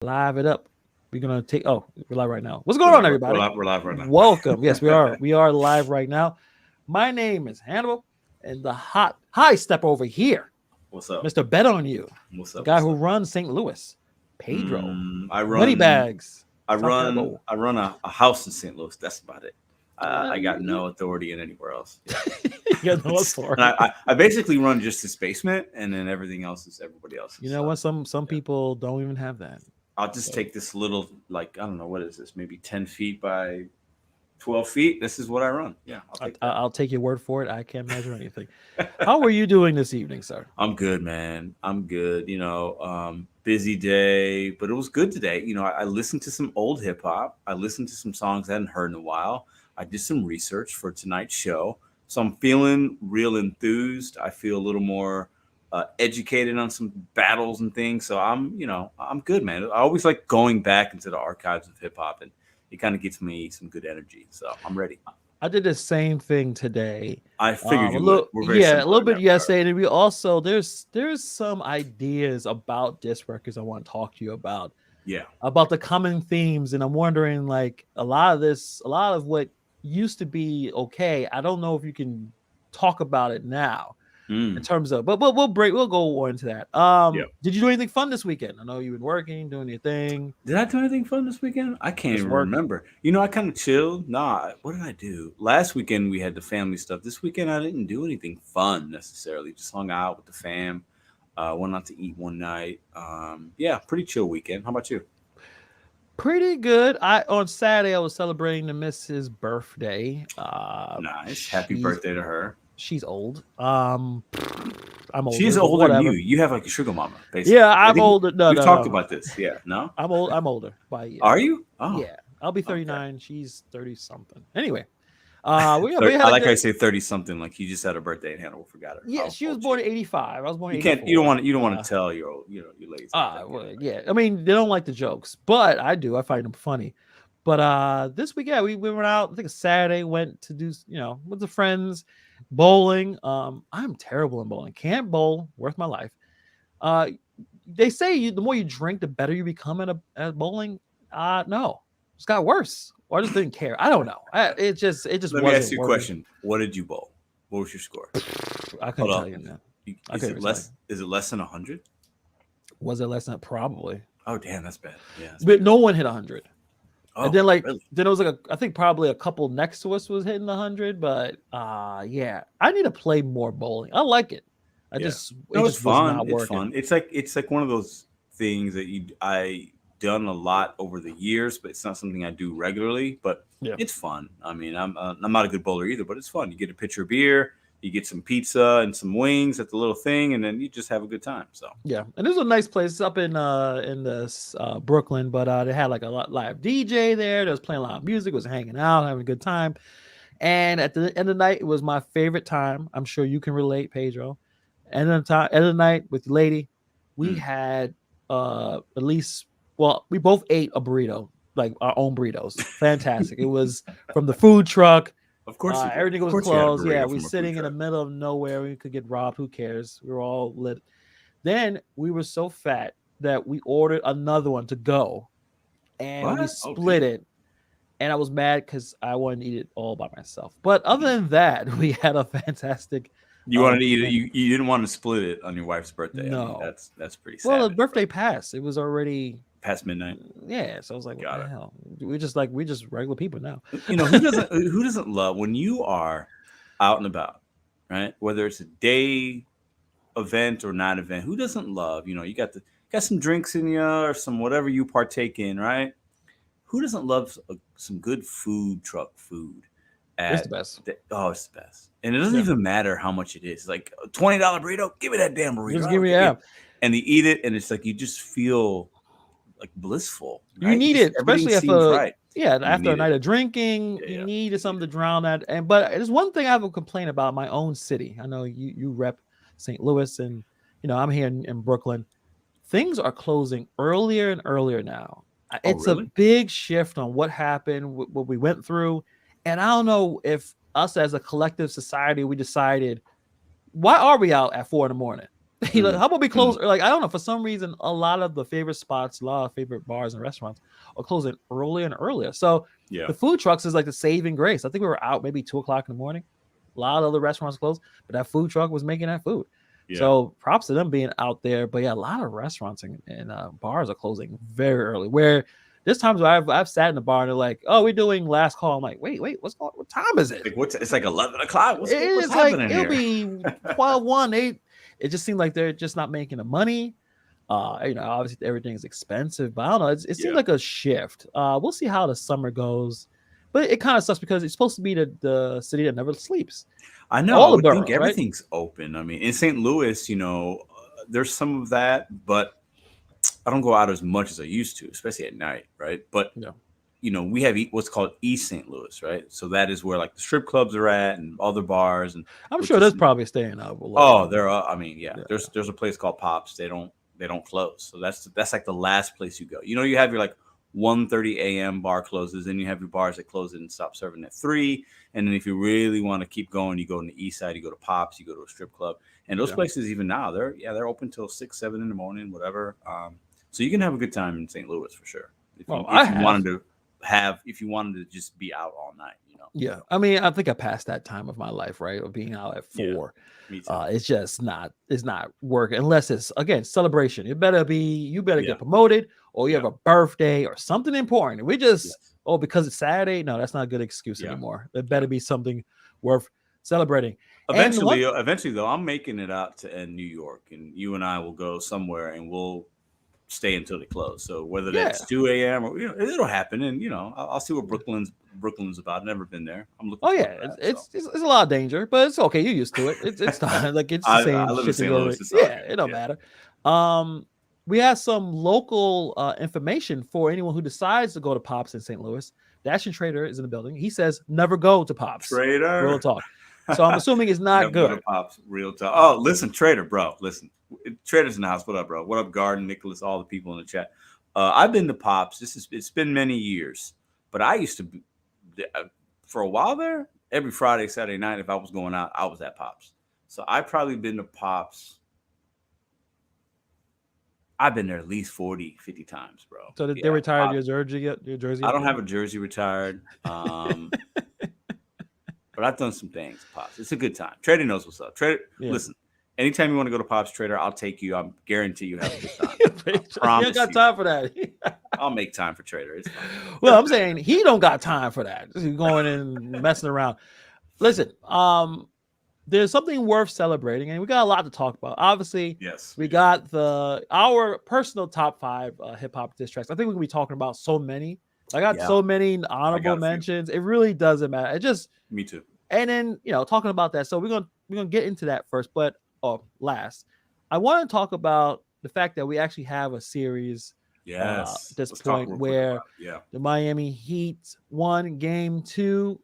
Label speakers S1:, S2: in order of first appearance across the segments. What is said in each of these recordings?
S1: Live it up. We're gonna take. Oh, we're live right now. What's
S2: We're
S1: going on,
S2: live. We're
S1: everybody?
S2: live. We're live right now.
S1: Welcome. Yes, we are. We are live right now. My name is Hannibal, and the high step over here,
S2: What's up?
S1: Mr. Bet on You,
S2: What's
S1: the
S2: up?
S1: guy
S2: What's
S1: who
S2: up?
S1: runs St. Louis, Pedro,
S2: I run.
S1: Moneybags,
S2: I
S1: South
S2: run.
S1: Carolina.
S2: I run a house in St. Louis. That's about it.
S1: Yeah,
S2: I got no authority in anywhere else. Yeah.
S1: you got no
S2: And
S1: authority.
S2: I basically run just this basement, and then everything else is everybody else's.
S1: You know
S2: So
S1: what? Some
S2: yeah.
S1: people don't even have that.
S2: I'll just
S1: So
S2: take this little, like, I don't know, what is this? Maybe 10 feet by 12 feet. This is what I run. Yeah, I'll take that.
S1: I'll take your word for it. I can't measure anything. How are you doing this evening, sir?
S2: I'm good, man. I'm good. Busy day, but it was good today. I listened to some old hip hop. I listened to some songs I hadn't heard in a while. I did some research for tonight's show. So I'm feeling real enthused. I feel a little more educated on some battles and things. So I'm good, man. I always like going back into the archives of hip hop, and it kind of gets me some good energy. So I'm ready.
S1: I did the same thing today.
S2: I figured
S1: A
S2: you would.
S1: little,
S2: We're very
S1: yeah, a
S2: similar
S1: little
S2: in
S1: bit
S2: that regard.
S1: yesterday, and we also there's some ideas about disc records I want to talk to you
S2: Yeah.
S1: about the common themes, and I'm wondering like a lot of what used to be okay. I don't know if you can talk about it now in
S2: Mm.
S1: terms of, but we'll go into that.
S2: Yeah.
S1: Did you do anything fun this weekend? I know you've been working, doing your thing,
S2: Did I do anything fun this weekend? I can't
S1: just
S2: even
S1: work.
S2: remember. I kind of chilled. Nah, what did I do? Last weekend we had the family stuff. This weekend I didn't do anything fun necessarily. Just hung out with the fam. Went out to eat one night. Yeah, pretty chill weekend. How about you?
S1: Pretty good. I on Saturday I was celebrating the Mrs. birthday.
S2: Nice. Happy
S1: She's
S2: birthday to her.
S1: she's old. I'm
S2: She's
S1: older, but
S2: older than you.
S1: whatever.
S2: You have like a sugar mama,
S1: Yeah,
S2: basically. I
S1: I'm
S2: think
S1: older. No,
S2: we've
S1: no,
S2: talked
S1: no.
S2: about this. Yeah. No?
S1: I'm old. I'm older by a year.
S2: Are you? Oh,
S1: Yeah, I'll be
S2: okay.
S1: 39. She's 30 something. Anyway, we
S2: I
S1: had a
S2: like how I
S1: good.
S2: say 30 something, like you just had a birthday and Hannibal forgot her.
S1: Yeah,
S2: How
S1: she was
S2: old she
S1: born
S2: is.
S1: in 85. I was born in
S2: You can't. You don't
S1: 84.
S2: want. You don't want to tell your old. Your ladies like that. Get it
S1: Well,
S2: right.
S1: yeah. I mean, they don't like the jokes, but I do. I find them funny. But this week, yeah, we went out. I think a Saturday went to do with the friends bowling. I'm terrible in bowling. Can't bowl. Worth my life. Uh, they say the more you drink, the better you become at bowling. No, it's got worse. Or I just didn't care. I don't know. It just
S2: Let me ask
S1: wasn't
S2: you a
S1: worth.
S2: question. What did you bowl? What was your score?
S1: I
S2: Hold
S1: couldn't tell
S2: on.
S1: you that. I
S2: Is
S1: couldn't
S2: it
S1: even tell you.
S2: less? Is it less than 100?
S1: Was it less than probably?
S2: Oh, damn, that's bad. Yeah, that's
S1: But
S2: pretty
S1: no
S2: bad.
S1: one hit 100. And
S2: Oh,
S1: then
S2: really?
S1: it was like I think probably a couple next to us was hitting 100. But yeah, I need to play more bowling. I like it.
S2: Yeah.
S1: It
S2: No, it's
S1: just was
S2: fun.
S1: not
S2: It's
S1: working.
S2: fun. It's like one of those things that I done a lot over the years, but it's not something I do regularly. But
S1: Yeah.
S2: it's fun. I mean, I'm not a good bowler either, but it's fun. You get a pitcher of beer, you get some pizza and some wings at the little thing, and then you just have a good time. So
S1: Yeah, and it was a nice place up in the Brooklyn, but they had like a live DJ there. They was playing a lot of music, was hanging out, having a good time. And at the end of the night, it was my favorite time. I'm sure you can relate, Pedro. End of the night with the lady, we
S2: mm.
S1: had at least we both ate a burrito, like our own burritos. Fantastic. It was from the food truck.
S2: Of course you did.
S1: Everything
S2: Of
S1: was
S2: course you had a
S1: closed. Yeah,
S2: burrito
S1: we
S2: from a food
S1: sitting in the
S2: truck.
S1: middle of nowhere. We could get robbed. Who cares? We were all lit. Then we were so fat that we ordered another one to go, and we
S2: What? Oh,
S1: split
S2: damn.
S1: it. And I was mad because I wanted to eat it all by myself. But other than that, we had a fantastic
S2: You wanted to eat it.
S1: weekend.
S2: You didn't want to split it on your wife's birthday. I mean,
S1: No,
S2: that's pretty
S1: well, the
S2: savage, bro.
S1: birthday passed. It was already
S2: Past midnight.
S1: yeah. So I was like, what
S2: Got
S1: the
S2: it.
S1: hell? We just regular people now.
S2: Who doesn't love when you are out and about, right? Whether it's a day event or not event, who doesn't love? You got some drinks in you or some whatever you partake in, right? Who doesn't love some good food truck food
S1: It's the
S2: at
S1: best.
S2: oh, it's the best. And it doesn't
S1: Yeah,
S2: even matter how much it is. Like a $20 burrito, give me that damn burrito.
S1: just
S2: I
S1: give
S2: don't
S1: me
S2: care. Yeah.
S1: yeah.
S2: And they eat it, and it's like you just feel like blissful,
S1: You
S2: right?
S1: need it,
S2: Everything
S1: especially
S2: seems
S1: after
S2: right.
S1: yeah
S2: You
S1: after a
S2: need it.
S1: night of drinking.
S2: Yeah,
S1: You
S2: yeah.
S1: needed
S2: You need
S1: something to
S2: it.
S1: drown that. And but there's one thing I have a complaint about my own city. I know you rep St. Louis, and I'm here in Brooklyn. Things are closing earlier and earlier now.
S2: Oh,
S1: It's a
S2: really?
S1: big shift on what happened, what we went through, and I don't know if us as a collective society we decided why are we out at 4 in the morning? Like,
S2: Mm,
S1: how about we
S2: mm,
S1: close? Like, I don't know. For some reason, a lot of the favorite spots, a lot of favorite bars and restaurants are closing earlier and earlier. So
S2: yeah,
S1: the food trucks is like the saving grace. I think we were out maybe 2 o'clock in the morning. A lot of the restaurants closed, but that food truck was making that food.
S2: yeah.
S1: So props to them being out there. But yeah, a lot of restaurants and bars are closing very early. Where there's times where I've sat in the bar and they're like, "Oh, we're doing last call." I'm like, "Wait, what's going? What time is it?"
S2: Like what's it's like 11 o'clock. What's
S1: It's like
S2: happening
S1: it'll
S2: here?
S1: be 12, 1, 8. It just seems like they're just not making the money. Obviously everything's expensive, but I don't know. It seems
S2: Yeah,
S1: like a shift. We'll see how the summer goes, but it kind of sucks because it's supposed to be the city that never sleeps.
S2: I
S1: All
S2: know. I
S1: the
S2: would think
S1: boroughs, right?
S2: everything's open. I mean, in St. Louis, there's some of that, but I don't go out as much as I used to, especially at night, right? But
S1: Yeah,
S2: we have what's called East St. Louis, right? So that is where like the strip clubs are at and other bars, and
S1: I'm
S2: which
S1: sure
S2: is
S1: there's probably staying up a little
S2: oh,
S1: bit.
S2: there are. I mean, yeah,
S1: Yeah.
S2: there's a place called Pops. They don't close, so that's like the last place you go. You have your like 1:30 a.m. bar closes, and you have your bars that close and stop serving at 3. And then if you really want to keep going, you go on the east side, you go to Pops, you go to a strip club, and those
S1: Yeah.
S2: places even now they're open till 6, 7 in the morning, whatever. So you can have a good time in St. Louis for sure if you
S1: Well, I
S2: if you
S1: have.
S2: wanted to just be out all night.
S1: Yeah. I mean, I think I passed that time of my life, right? Of being out at
S2: Yeah,
S1: 4.
S2: me too.
S1: It's just not, it's not working unless it's again celebration. You better
S2: Yeah,
S1: get promoted or you
S2: yeah,
S1: have a birthday or something important. We just,
S2: yes,
S1: oh, because it's Saturday. No, that's not a good excuse
S2: yeah,
S1: anymore. There
S2: yeah.
S1: better be something worth celebrating. And one,
S2: Eventually, though, I'm making it out to New York, and you and I will go somewhere, and we'll stay until they close. So whether
S1: yeah.
S2: that's 2 a.m. or it'll happen, and I'll see what Brooklyn's about. Never been there. I'm looking
S1: Oh
S2: forward
S1: yeah,
S2: to
S1: it's,
S2: that. So
S1: it's it's it's a lot of danger, but it's okay. You're used to it. It's fine. Like it's the
S2: I
S1: same
S2: live in
S1: shit that
S2: St.
S1: you
S2: Louis.
S1: already.
S2: It's all
S1: Yeah,
S2: good.
S1: it don't
S2: Yeah.
S1: matter. We have some local information for anyone who decides to go to Pops in St. Louis. Dashing Trader is in the building. He says never go to Pops. Real
S2: Trader.
S1: talk. So I'm assuming it's not
S2: Never go to
S1: good.
S2: Pops. Real talk.
S1: Uh,
S2: Oh, listen, Trader, bro. Listen, Trader's in the house. What up, bro? What up, Garden, Nicholas, all the people in the chat. I've been to Pops. It's been many years, but I used to be for a while there. Every Friday, Saturday night, if I was going out, I was at Pops. So I've probably been to Pops. I've been there at least 40, 50 times, bro.
S1: so they
S2: Yeah,
S1: retired
S2: Pops.
S1: your jersey yet? Your jersey
S2: I
S1: up
S2: don't
S1: there?
S2: have a jersey retired. But I've done some things, Pops. It's a good time. Trader knows what's up. Trader,
S1: Yeah.
S2: listen, anytime you want to go to Pops Trader, I'll take you. I guarantee you have a good time. I
S1: You ain't
S2: promise
S1: got
S2: you.
S1: time for that.
S2: I'll make time for Trader. It's
S1: Well,
S2: fine.
S1: I'm saying he don't got time for that. He's going and messing around. Listen, there's something worth celebrating, and we got a lot to talk about. Obviously,
S2: Yes,
S1: we
S2: we do.
S1: got our personal top 5 hip hop diss tracks. I think we're gonna be talking about so many. I got
S2: Yeah,
S1: so many
S2: I
S1: honorable
S2: got a few.
S1: mentions. It really doesn't matter. It just
S2: Me too.
S1: and then talking about that. So we're gonna get into that first, but last, I want to talk about the fact that we actually have a series at
S2: Yes.
S1: this
S2: Let's talk
S1: point
S2: real quick
S1: where
S2: about it. Yeah,
S1: the Miami Heat won game 2.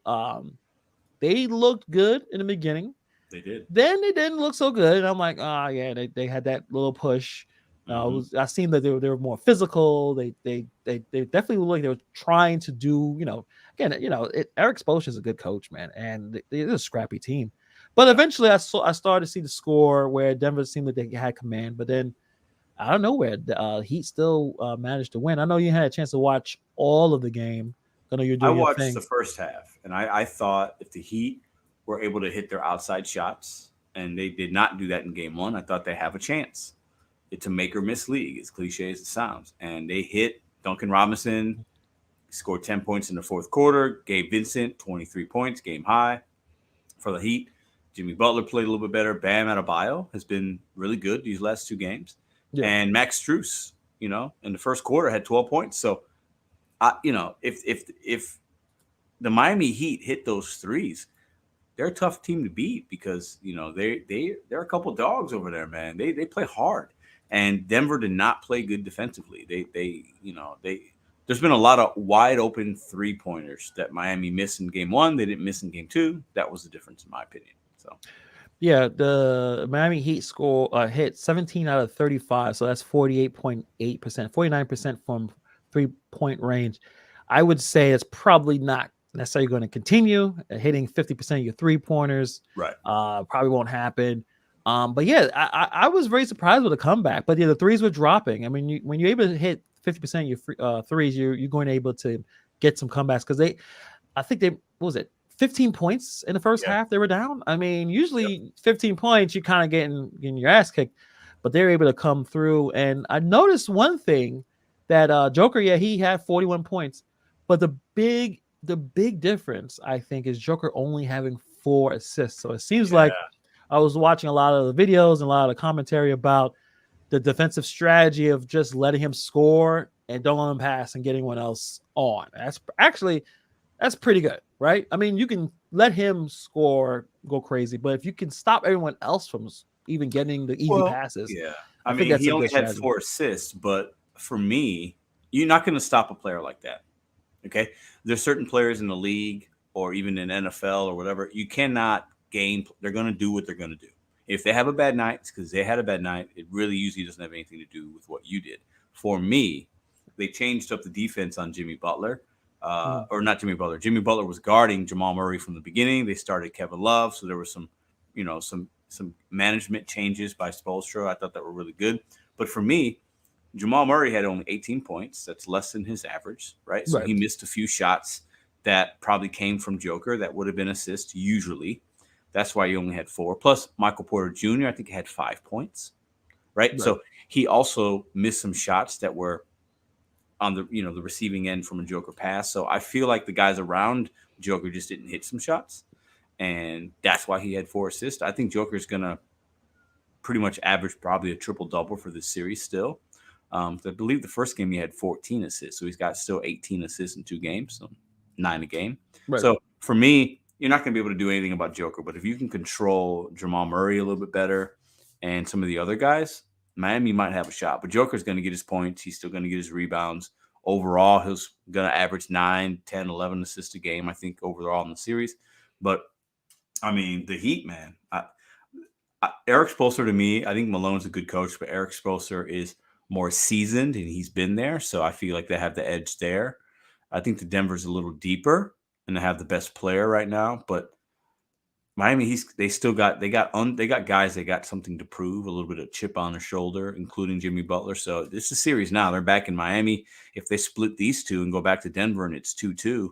S1: They looked good in the beginning.
S2: they did.
S1: Then it didn't look so good. And I'm like, oh yeah, they had that little push.
S2: Mm-hmm.
S1: I seen that they were more physical. They definitely looked like they were trying to do, again, Eric Spoelstra is a good coach, man, and they're a scrappy team. But
S2: Yeah.
S1: eventually I started to see the score where Denver seemed like they had command, but then I don't know where the Heat still managed to win. I know you had a chance to watch all of the game. I know you're
S2: I
S1: doing your
S2: watched
S1: thing.
S2: the first half, and I thought if the Heat were able to hit their outside shots, and they did not do that in game 1, I thought they have a chance. It's a make or miss league, as cliche as it sounds. And they hit Duncan Robinson, scored 10 points in the fourth quarter. Gabe Vincent, 23 points, game high for the Heat. Jimmy Butler played a little bit better. Bam Adebayo has been really good these last 2 games.
S1: Yeah,
S2: And Max Strus, in the first quarter had 12 points. So, if the Miami Heat hit those threes, they're a tough team to beat because they're a couple dogs over there, man. They play hard, and Denver did not play good defensively. They there's been a lot of wide open 3-pointers that Miami missed in game 1. They didn't miss in game 2. That was the difference in my opinion. So
S1: yeah. The Miami Heat score hit 17 out of 35, so that's 48.8%, 49% from 3-point range. I would say it's probably not necessarily going to continue hitting 50% of your 3-pointers.
S2: right,
S1: Probably won't happen. But yeah, I was very surprised with the comeback. But yeah, the threes were dropping. I mean, when you're able to hit 50% of your threes, you're going to able to get some comebacks because I think they, what was it, 15 points in the first
S2: Yeah.
S1: half they were down. I mean,
S2: Yep.
S1: usually 15 points, you kind of getting your ass kicked, but they're able to come through. And I noticed one thing that Joker, yeah, he had 41 points, but the big difference I think is Joker only having 4 assists. So it seems
S2: Yeah.
S1: like I was watching a lot of the videos and a lot of the commentary about the defensive strategy of just letting him score and don't let him pass and get anyone else on. That's pretty good, right? I mean, you can let him score, go crazy, but if you can stop everyone else from even getting the easy
S2: Well,
S1: passes,
S2: yeah.
S1: I
S2: I
S1: think
S2: mean,
S1: that's
S2: he
S1: a
S2: only
S1: good
S2: had
S1: strategy.
S2: 4 assists, but for me, you're not going to stop a player like that. Okay. There's certain players in the league or even in NFL or whatever. You cannot game. They're going to do what they're going to do. If they have a bad night, it's because they had a bad night. It really usually doesn't have anything to do with what you did. For me, they changed up the defense on Jimmy Butler.
S1: Mhm.
S2: Or not Jimmy Butler. Jimmy Butler was guarding Jamal Murray from the beginning. They started Kevin Love, so there was some management changes by Spoelstra. I thought that were really good. But for me, Jamal Murray had only 18 points. That's less than his average, right? So
S1: Right,
S2: he missed a few shots that probably came from Joker that would have been assists usually. That's why he only had 4. Plus, Michael Porter Jr., I think, had 5 points, right?
S1: right.
S2: So he also missed some shots that were on the receiving end from a Joker pass. So I feel like the guys around Joker just didn't hit some shots, and that's why he had 4 assists. I think Joker's gonna pretty much average probably a triple double for this series still. I believe the first game he had 14 assists, so he's got still 18 assists in 2 games, so 9 a game.
S1: Right.
S2: So for me, you're not going to be able to do anything about Joker, but if you can control Jamal Murray a little bit better and some of the other guys, Miami might have a shot. But Joker's going to get his points. He's still going to get his rebounds. Overall, he's going to average 9, 10, 11 assists a game, I think, overall in the series. But, I mean, the Heat, man. Eric Spoelstra, to me, I think Malone's a good coach, but Eric Spoelstra is more seasoned and he's been there. So I feel like they have the edge there. I think the Denver's a little deeper and they have the best player right now. But Miami, they got guys, they got something to prove, a little bit of chip on their shoulder, including Jimmy Butler. So this is a series now. They're back in Miami. If they split these two and go back to Denver and it's 2-2,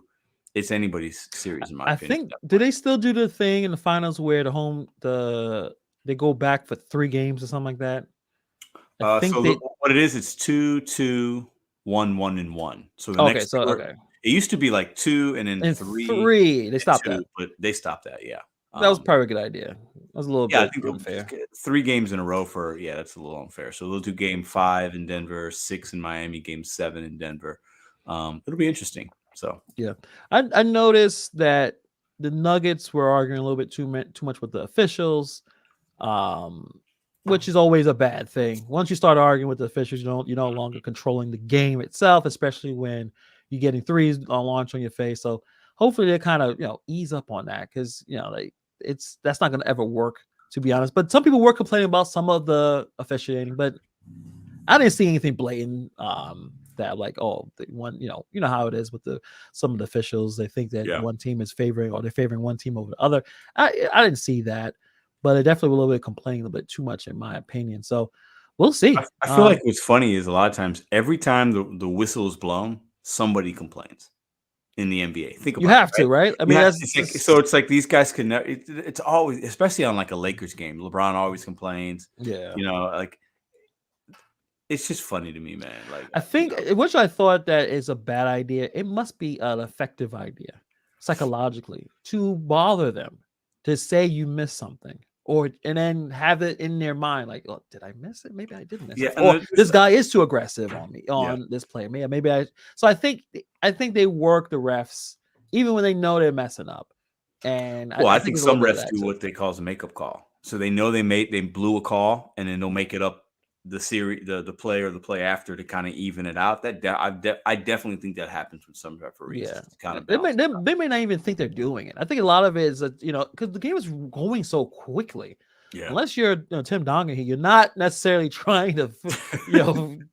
S2: it's anybody's series in my
S1: I
S2: opinion.
S1: think do they still do the thing in the finals where they go back for 3 games or something like that? I think they
S2: What it is, it's 2-2, 1-1 and 1. So the
S1: okay,
S2: next
S1: so
S2: 2 are,
S1: okay.
S2: it used to be like 2 and then
S1: And
S2: 3
S1: 3, they
S2: and
S1: stopped that.
S2: 2, but they stopped that. Yeah.
S1: That was probably a good idea. That was a little
S2: Yeah, I
S1: bit
S2: think
S1: unfair.
S2: 3 games in a row that's a little unfair. So they'll do game 5 in Denver, 6 in Miami, game 7 in Denver. It'll be interesting. So
S1: Yeah, I noticed that the Nuggets were arguing a little bit too much with the officials, um, which is always a bad thing. Once you start arguing with the officials, you're no longer controlling the game itself, especially when you're getting threes on launch on your face. So hopefully they kind of ease up on that because that's not going to ever work, to be honest. But some people were complaining about some of the officiating, but I didn't see anything blatant that like, oh, the one, how it is with some of the officials. They think that
S2: yeah,
S1: one team is favoring or they're favoring one team over the other. I didn't see that, but it definitely a little bit complaining a little bit too much in my opinion. So we'll see.
S2: I feel like what's funny is a lot of times every time the whistle is blown, somebody complains in the NBA. Think
S1: You
S2: about it,
S1: have to,
S2: right?
S1: right? I
S2: You
S1: mean,
S2: have
S1: that's
S2: it's like
S1: just
S2: so it's like these guys can it's always, especially on like a Lakers game. LeBron always complains.
S1: yeah.
S2: Like it's just funny to me, man. Like
S1: I think which I thought that is a bad idea. It must be an effective idea psychologically to bother them to say you missed something and then have it in their mind like, oh, did I miss it? Maybe I did miss
S2: yeah,
S1: it.
S2: and
S1: Or
S2: there's
S1: this guy is too aggressive on me
S2: yeah.
S1: on this player. Maybe I so I think they work the refs even when they know they're messing up. And
S2: Well,
S1: I
S2: I
S1: think
S2: think
S1: it's a little
S2: some
S1: bit of
S2: refs
S1: that
S2: do
S1: too.
S2: what they call as a makeup call. So they know they blew a call, and then they'll make it up the series, the play or the play after to kind of even it out. I definitely think that happens with some referees
S1: Yeah,
S2: just to kind of
S1: they may
S2: balance.
S1: they, they may not even think they're doing it. I think a lot of it is that because the game is going so quickly.
S2: Yeah.
S1: Unless you're Tim Donaghy, you're not necessarily trying to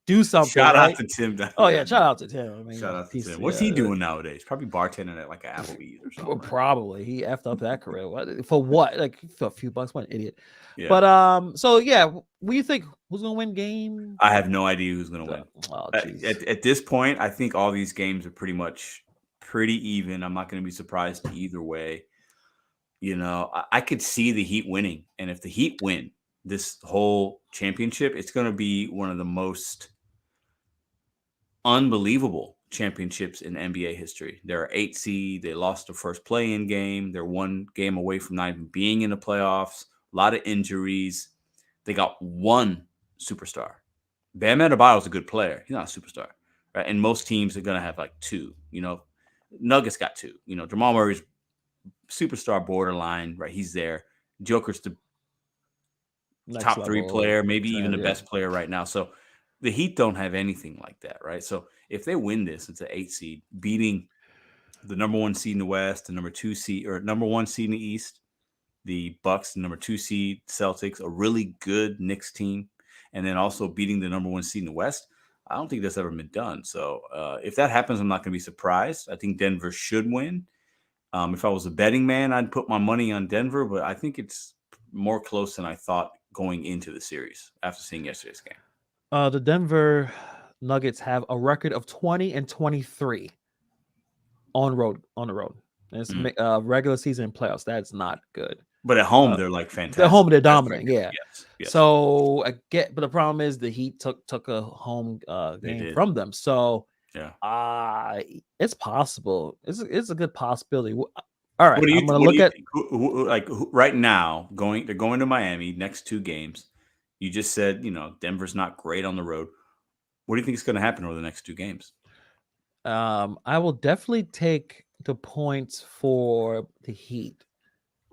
S1: do something,
S2: Shout out
S1: right?
S2: to Tim.
S1: Oh
S2: Yeah,
S1: yeah, shout out to Tim. I mean,
S2: shout out to
S1: he's
S2: Tim. What's he doing nowadays? Probably bartending at like an Applebee's or something, right?
S1: probably he effed up that career. What for? What, like, for a few bucks? What an idiot!
S2: Yeah.
S1: But so yeah, what do you think? Who's gonna win game?
S2: I have no idea who's going to win.
S1: Oh jeez.
S2: At this point, I think all these games are pretty even. I'm not going to be surprised either way. I could see the Heat winning, and if the Heat win this whole championship, it's going to be one of the most unbelievable championships in NBA history. They're 8 seed. They lost their first play-in game. They're one game away from not even being in the playoffs. A lot of injuries. They got one superstar. Bam Adebayo is a good player. He's not a superstar, right? And most teams are going to have like two. Nuggets got two. Jamal Murray's superstar borderline, right? He's there. Joker's the
S1: Next
S2: top three
S1: level,
S2: player, maybe even the
S1: yeah.
S2: best player right now. So the Heat don't have anything like that, right? So if they win this, it's an 8 seed, beating the number 1 seed in the West, the number 2 seed or number 1 seed in the East, the Bucks, the number 2 seed Celtics, a really good Knicks team, and then also beating the number 1 seed in the West. I don't think that's ever been done. So if that happens, I'm not going to be surprised. I think Denver should win. If I was a betting man, I'd put my money on Denver, but I think it's more close than I thought going into the series after seeing yesterday's game.
S1: The Denver Nuggets have a record of 20-23 on the road. It's regular season and playoffs. That's not good.
S2: But at home, they're like fantastic.
S1: They're home, they're dominant. Yeah.
S2: Yes.
S1: So but the problem is the Heat took a home game from them. So
S2: yeah,
S1: it's possible. It's a good possibility. All right,
S2: I'm
S1: going to look at
S2: right now. They're going to Miami next 2 games. You just said Denver's not great on the road. What do you think is going to happen over the next 2 games?
S1: I will definitely take the points for the Heat.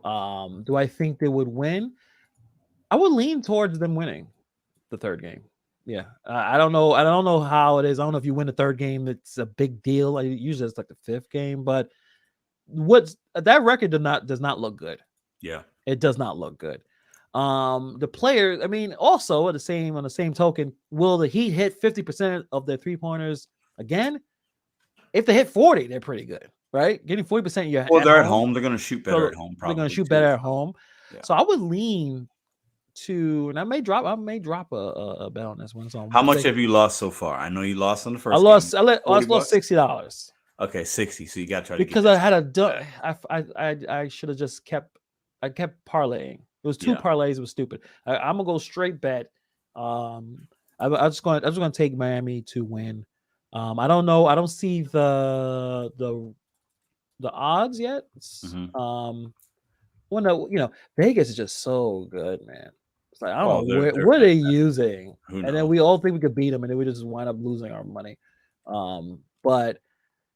S1: Do I think they would win? I would lean towards them winning the third game. Yeah, I don't know. I don't know how it is. I don't know if you win the third game, it's a big deal. Usually it's like the 5th game, but that record does not look good.
S2: Yeah,
S1: it does not look good. The players, I mean, also on the same token, will the Heat hit 50% of their 3-pointers again? If they hit 40, they're pretty good, right? Getting 40%.
S2: Well, they're at home. They're going to shoot better at home. Probably
S1: they're going to shoot better at home. Yeah. So I would lean to, and I may drop a bet on this one. So
S2: how much have you lost so far? I know you lost on the first.
S1: I lost
S2: $60. Okay, 60. So you got to try to
S1: because I had I should have just kept parlaying. It was 2 parlays. It was stupid. I'm gonna go straight bet. I'm just going to take Miami to win. I don't know. I don't see the odds yet. Well, Vegas is just so good, man. It's like I don't know what are they using, and then we all think we could beat them, and then we just wind up losing our money. But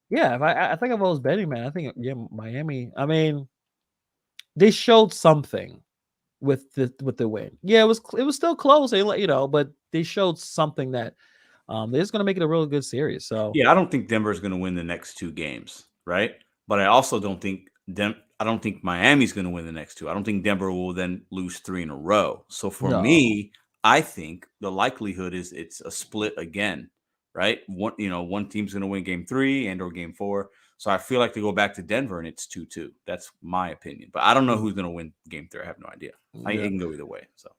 S1: yeah, if I think if I was betting, man, I think Miami. I mean, they showed something with the win. Yeah, it was still close, but they showed something that they're just gonna make it a really good series. So
S2: yeah, I don't think Denver is going to win the next 2 games, right? But I also don't think I don't think Miami's going to win the next 2. I don't think Denver will then lose 3 in a row. So for me, I think the likelihood is it's a split again, right? One team's going to win game 3 and or game 4. So I feel like they go back to Denver and it's 2-2. That's my opinion. But I don't know who's going to win game 3. I have no idea. It can go either way. So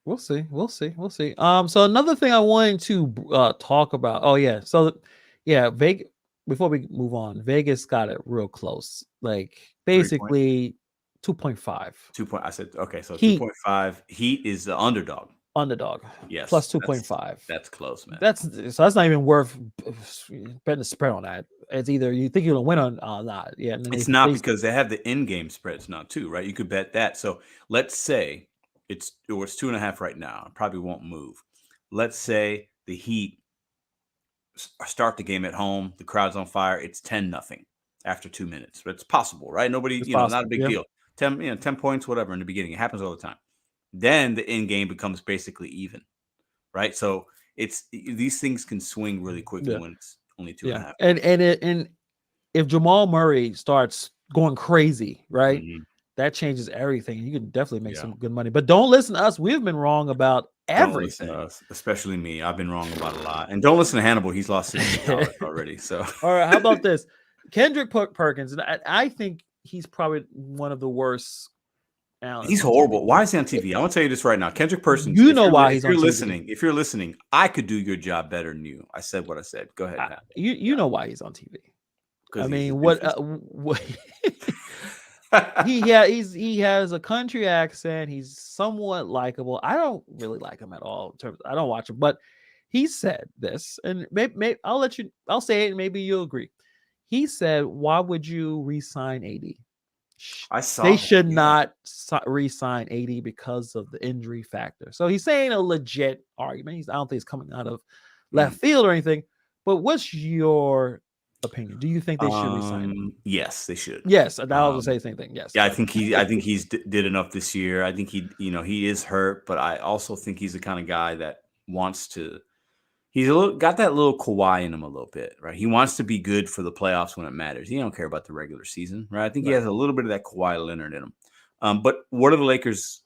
S1: we'll see. So another thing I wanted to talk about. Oh yeah. So yeah, Vegas. Before we move on, Vegas got it real close. Like basically 2.5.
S2: 2 point. I said okay. So 2.5. Heat is the underdog.
S1: Yes. Plus 2.5.
S2: That's close, man.
S1: That's not even worth betting the spread on that. It's either you think you're gonna win or not. Yeah.
S2: It's not because they have the in-game spreads now too, right? You could bet that. So let's say it's 2.5 right now. It probably won't move. Let's say the Heat start the game at home. The crowd's on fire. It's 10-0 after 2 minutes. But it's possible, right? Nobody, not a big deal. 10 points, whatever in the beginning. It happens all the time. Then the end game becomes basically even, right? So these things can swing really quickly when it's only 2.5.
S1: And if Jamal Murray starts going crazy, right? that changes everything. You can definitely make
S2: Yeah.
S1: some good money. But don't listen to us. We've been wrong about
S2: Don't listen to
S1: everything.
S2: us, especially me. I've been wrong about a lot. And don't listen to Hannibal. He's lost $6 already. So
S1: All right, how about this? Kendrick Perkins, and I think he's probably one of the worst
S2: he's
S1: analysts on TV.
S2: horrible. Why is he on TV? I want to tell you this right now. Kendrick Persons,
S1: You know why he's on TV.
S2: if you're listening, I could do your job better than you. I said what I said. Go ahead.
S1: You know why he's on TV. I mean, what he has a country accent. He's somewhat likable. I don't really like him at all. I don't watch him, but he said this, and maybe I'll say it, and maybe you'll agree. He said, "Why would you re-sign AD? They should not re-sign AD because of the injury factor." So he's saying a legit argument. I don't think it's coming out of left field or anything. But what's your opinion? Do you think they should resign him?
S2: Yes, they should.
S1: Yes, and I was say the same thing. Yes.
S2: Yeah, I think he's did enough this year. I think he is hurt, but I also think he's the kind of guy that wants to. He's got that little Kawhi in him a little bit, right? He wants to be good for the playoffs when it matters. He don't care about the regular season, right? I think he has a little bit of that Kawhi Leonard in him. But what are the Lakers?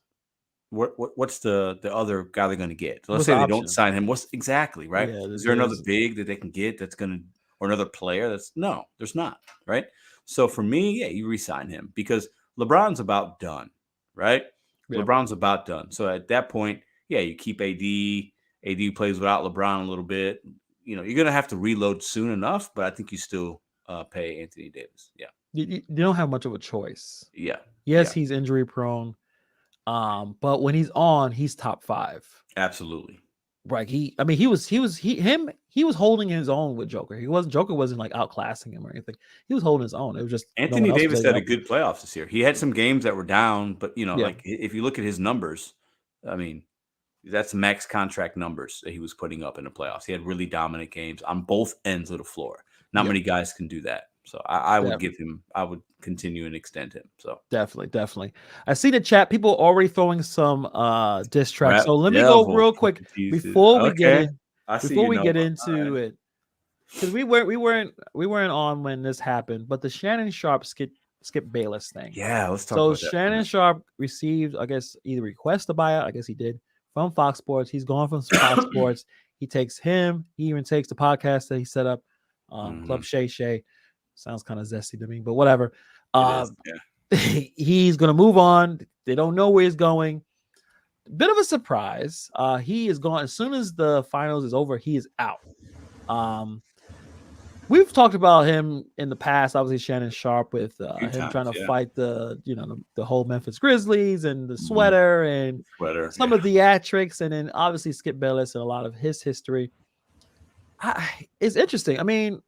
S2: What's the other guy they're going to get? Let's say they don't sign him. What's exactly right? Yeah, is there another big that they can get that's going to, or another player no, there's not, right? So for me, yeah, you re-sign him because LeBron's about done, right? Yeah. LeBron's about done. So at that point, yeah, you keep AD. AD plays without LeBron a little bit. You're going to have to reload soon enough, but I think you still pay Anthony Davis. Yeah.
S1: You don't have much of a choice.
S2: Yeah.
S1: Yes, he's injury prone. But when he's on, he's top 5.
S2: Absolutely.
S1: Right. He was holding his own with Joker. Joker wasn't like outclassing him or anything. He was holding his own. It was just
S2: Anthony Davis had a good playoffs this year. He had some games that were down, but like if you look at his numbers, I mean, that's max contract numbers that he was putting up in the playoffs. He had really dominant games on both ends of the floor. Not many guys can do that. So I would I would continue and extend him. So
S1: definitely. I see the chat. People already throwing some diss tracks. So let me go real quick before we get into it. Because we weren't on when this happened, but the Shannon Sharp Skip Bayless thing.
S2: Yeah, let's talk about that.
S1: So Shannon Sharp received, I guess, either request to buy out. I guess he did. From Fox Sports. He's gone from Fox Sports. He even takes the podcast that he set up, Club Shay Shay. Sounds kind of zesty to me, but whatever. He's going to move on. They don't know where he's going. Bit of a surprise. He is gone. As soon as the finals is over, he is out. We've talked about him in the past. Obviously, Shannon Sharp with him trying to fight the whole Memphis Grizzlies and the sweater and some of the theatrics, and then obviously Skip Bayless and a lot of his history. It's interesting. I mean,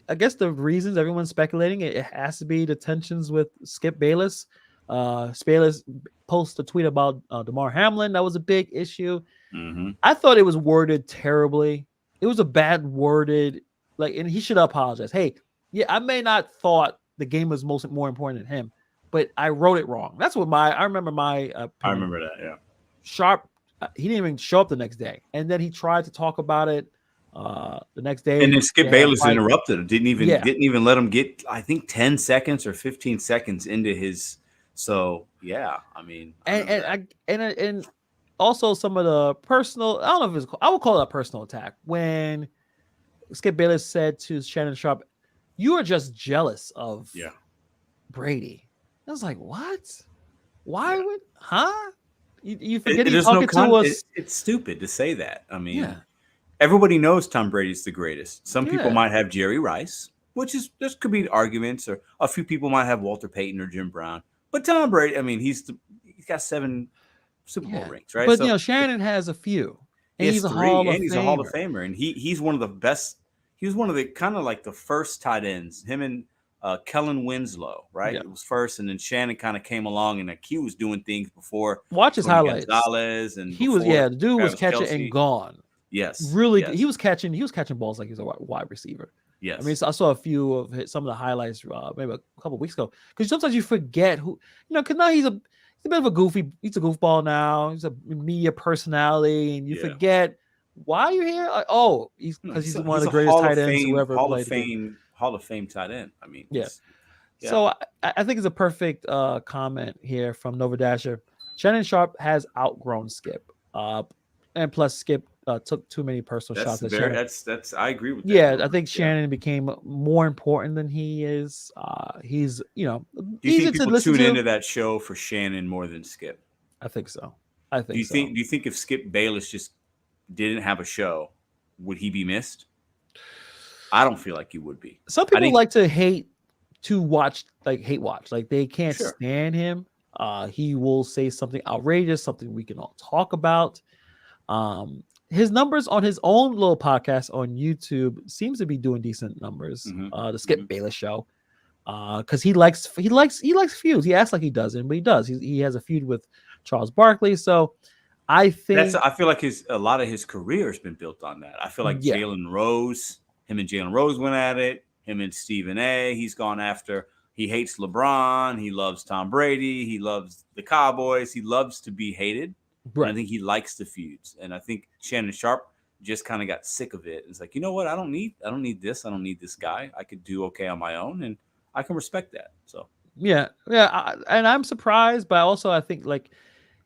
S1: I guess the reasons everyone's speculating it has to be the tensions with Skip Bayless. Bayless posted a tweet about DeMar Hamlin. That was a big issue. Mm-hmm. I thought it was worded terribly. It was a bad worded. And he should apologize. Hey, yeah, I may not thought the game was more important than him, but I wrote it wrong. That's what I remember my opinion.
S2: I remember that, yeah.
S1: Sharp, he didn't even show up the next day. And then he tried to talk about it the next day.
S2: And then Skip Bayless interrupted him. Didn't even let him get, I think, 10 seconds or 15 seconds into his. So, yeah, I mean.
S1: And also some of the personal, I don't know if I would call it a personal attack when Skip Bayless said to Shannon Sharp, "You are just jealous of Brady." I was like, "What? Why would? Huh? You forget he's talking to us?"
S2: It's stupid to say that. I mean, everybody knows Tom Brady's the greatest. Some people might have Jerry Rice, there could be arguments, or a few people might have Walter Payton or Jim Brown. But Tom Brady, I mean, he's got 7 Super Bowl rings, right?
S1: But Shannon has a few. And he's a Hall of
S2: Famer, and he's one of the best. He was one of the kind of like the first tight ends. Him and Kellen Winslow, right? It was first, and then Shannon kind of came along, and he was doing things before.
S1: Watch his highlights.
S2: Gonzalez and
S1: the dude was catching and gone.
S2: Yes,
S1: really. Yes. He was catching balls like he was a wide receiver.
S2: Yes,
S1: I mean, I saw a few of some of the highlights maybe a couple of weeks ago, because sometimes you forget who because now he's a bit of a goofy. He's a goofball now. He's a media personality, and you forget why are you here. Like, because he's one of the greatest tight ends who ever played.
S2: Hall of Fame tight end. I mean, Yeah.
S1: So I think it's a perfect comment here from Nova Dasher. Shannon Sharp has outgrown Skip. And plus Skip took too many personal shots at Shannon.
S2: That's I agree with that.
S1: Yeah, I think
S2: Yeah.
S1: Shannon became more important than he is. He's
S2: Do you
S1: easy
S2: think
S1: to
S2: people
S1: listen
S2: tune
S1: to.
S2: into that show for Shannon more than Skip?
S1: I think so. I think so.
S2: Do you think if Skip Bayless just didn't have a show, would he be missed? I don't feel like he would be.
S1: Some
S2: I
S1: people
S2: think
S1: like to hate watch. Like they can't
S2: sure.
S1: stand him. He will say something outrageous, something we can all talk about. His numbers on his own little podcast on YouTube seems to be doing decent numbers.
S2: Hmm.
S1: The
S2: Hmm.
S1: Skip Bayless show. Because he likes feuds. He acts like he doesn't, but he does. He has a feud with Charles Barkley. So I
S2: That's
S1: think
S2: I feel like a lot of his career has been built on that. I feel like
S1: yeah,
S2: Him and Jalen Rose went at it. Him and Stephen A. He's gone after. He hates LeBron. He loves Tom Brady. He loves the Cowboys. He loves to be hated, and I
S1: right.
S2: think he likes the feuds. And I think Shannon Sharp just kind of got sick of it. It's like, you know what? I don't need this. I don't need this guy. I could do okay on my own, and I can respect that. So
S1: Yeah. And I'm surprised, but also I think like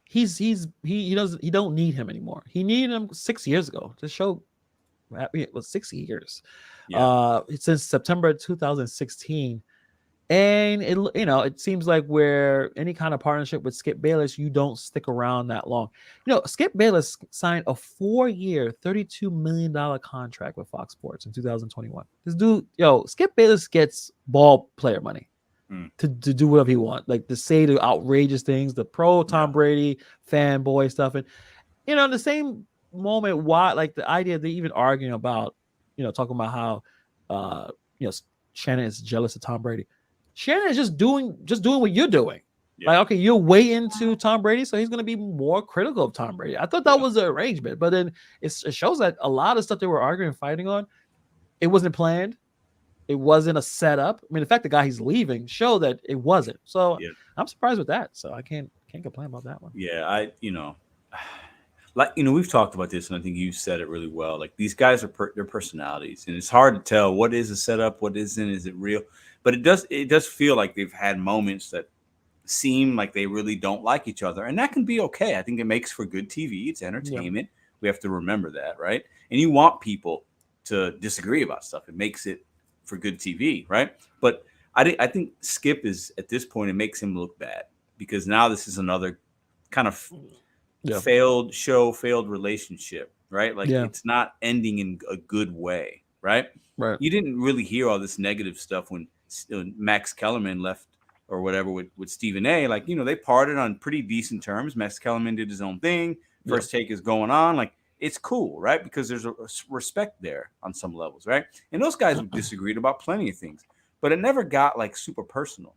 S1: he don't need him anymore. He needed him 6 years ago. The show it was 6 years.
S2: yeah,
S1: Since September 2016. And it seems like where any kind of partnership with Skip Bayless, you don't stick around that long. Skip Bayless signed a 4-year, $32 million contract with Fox Sports in 2021. This dude, Skip Bayless gets ball player money
S2: mm,
S1: to do whatever he wants, like to say the outrageous things, the pro
S2: yeah,
S1: Tom Brady fanboy stuff. And, in the same moment, why, like the idea they even arguing about, talking about how, you know, Shannon is jealous of Tom Brady. Shannon is just doing what you're doing.
S2: yeah,
S1: Like, okay, you're way into Tom Brady, so he's going to be more critical of Tom Brady. I thought that
S2: yeah.
S1: was the arrangement, but then it shows that a lot of stuff they were arguing and fighting on, it wasn't planned. It wasn't a setup. I mean, the fact the guy he's leaving show that it wasn't. So
S2: Yeah.
S1: I'm surprised with that. So I can't complain about that one.
S2: Yeah, we've talked about this, and I think you said it really well. Like these guys are their personalities, and it's hard to tell what is a setup, what isn't. Is it real? But it does feel like they've had moments that seem like they really don't like each other, and that can be okay. I think it makes for good TV. It's
S1: Yeah.
S2: entertainment. We have to remember that, right? And you want people to disagree about stuff. It makes it for good TV, right? But I think Skip is at this point. It makes him look bad because now this is another kind of
S1: Yeah.
S2: failed relationship, right? Like
S1: Yeah.
S2: it's not ending in a good way, right?
S1: Right.
S2: You didn't really hear all this negative stuff when Max Kellerman left or whatever with Stephen A. Like, they parted on pretty decent terms. Max Kellerman did his own thing. First Take is going on. Like, it's cool, right? Because there's a respect there on some levels, right? And those guys disagreed about plenty of things, but it never got like super personal.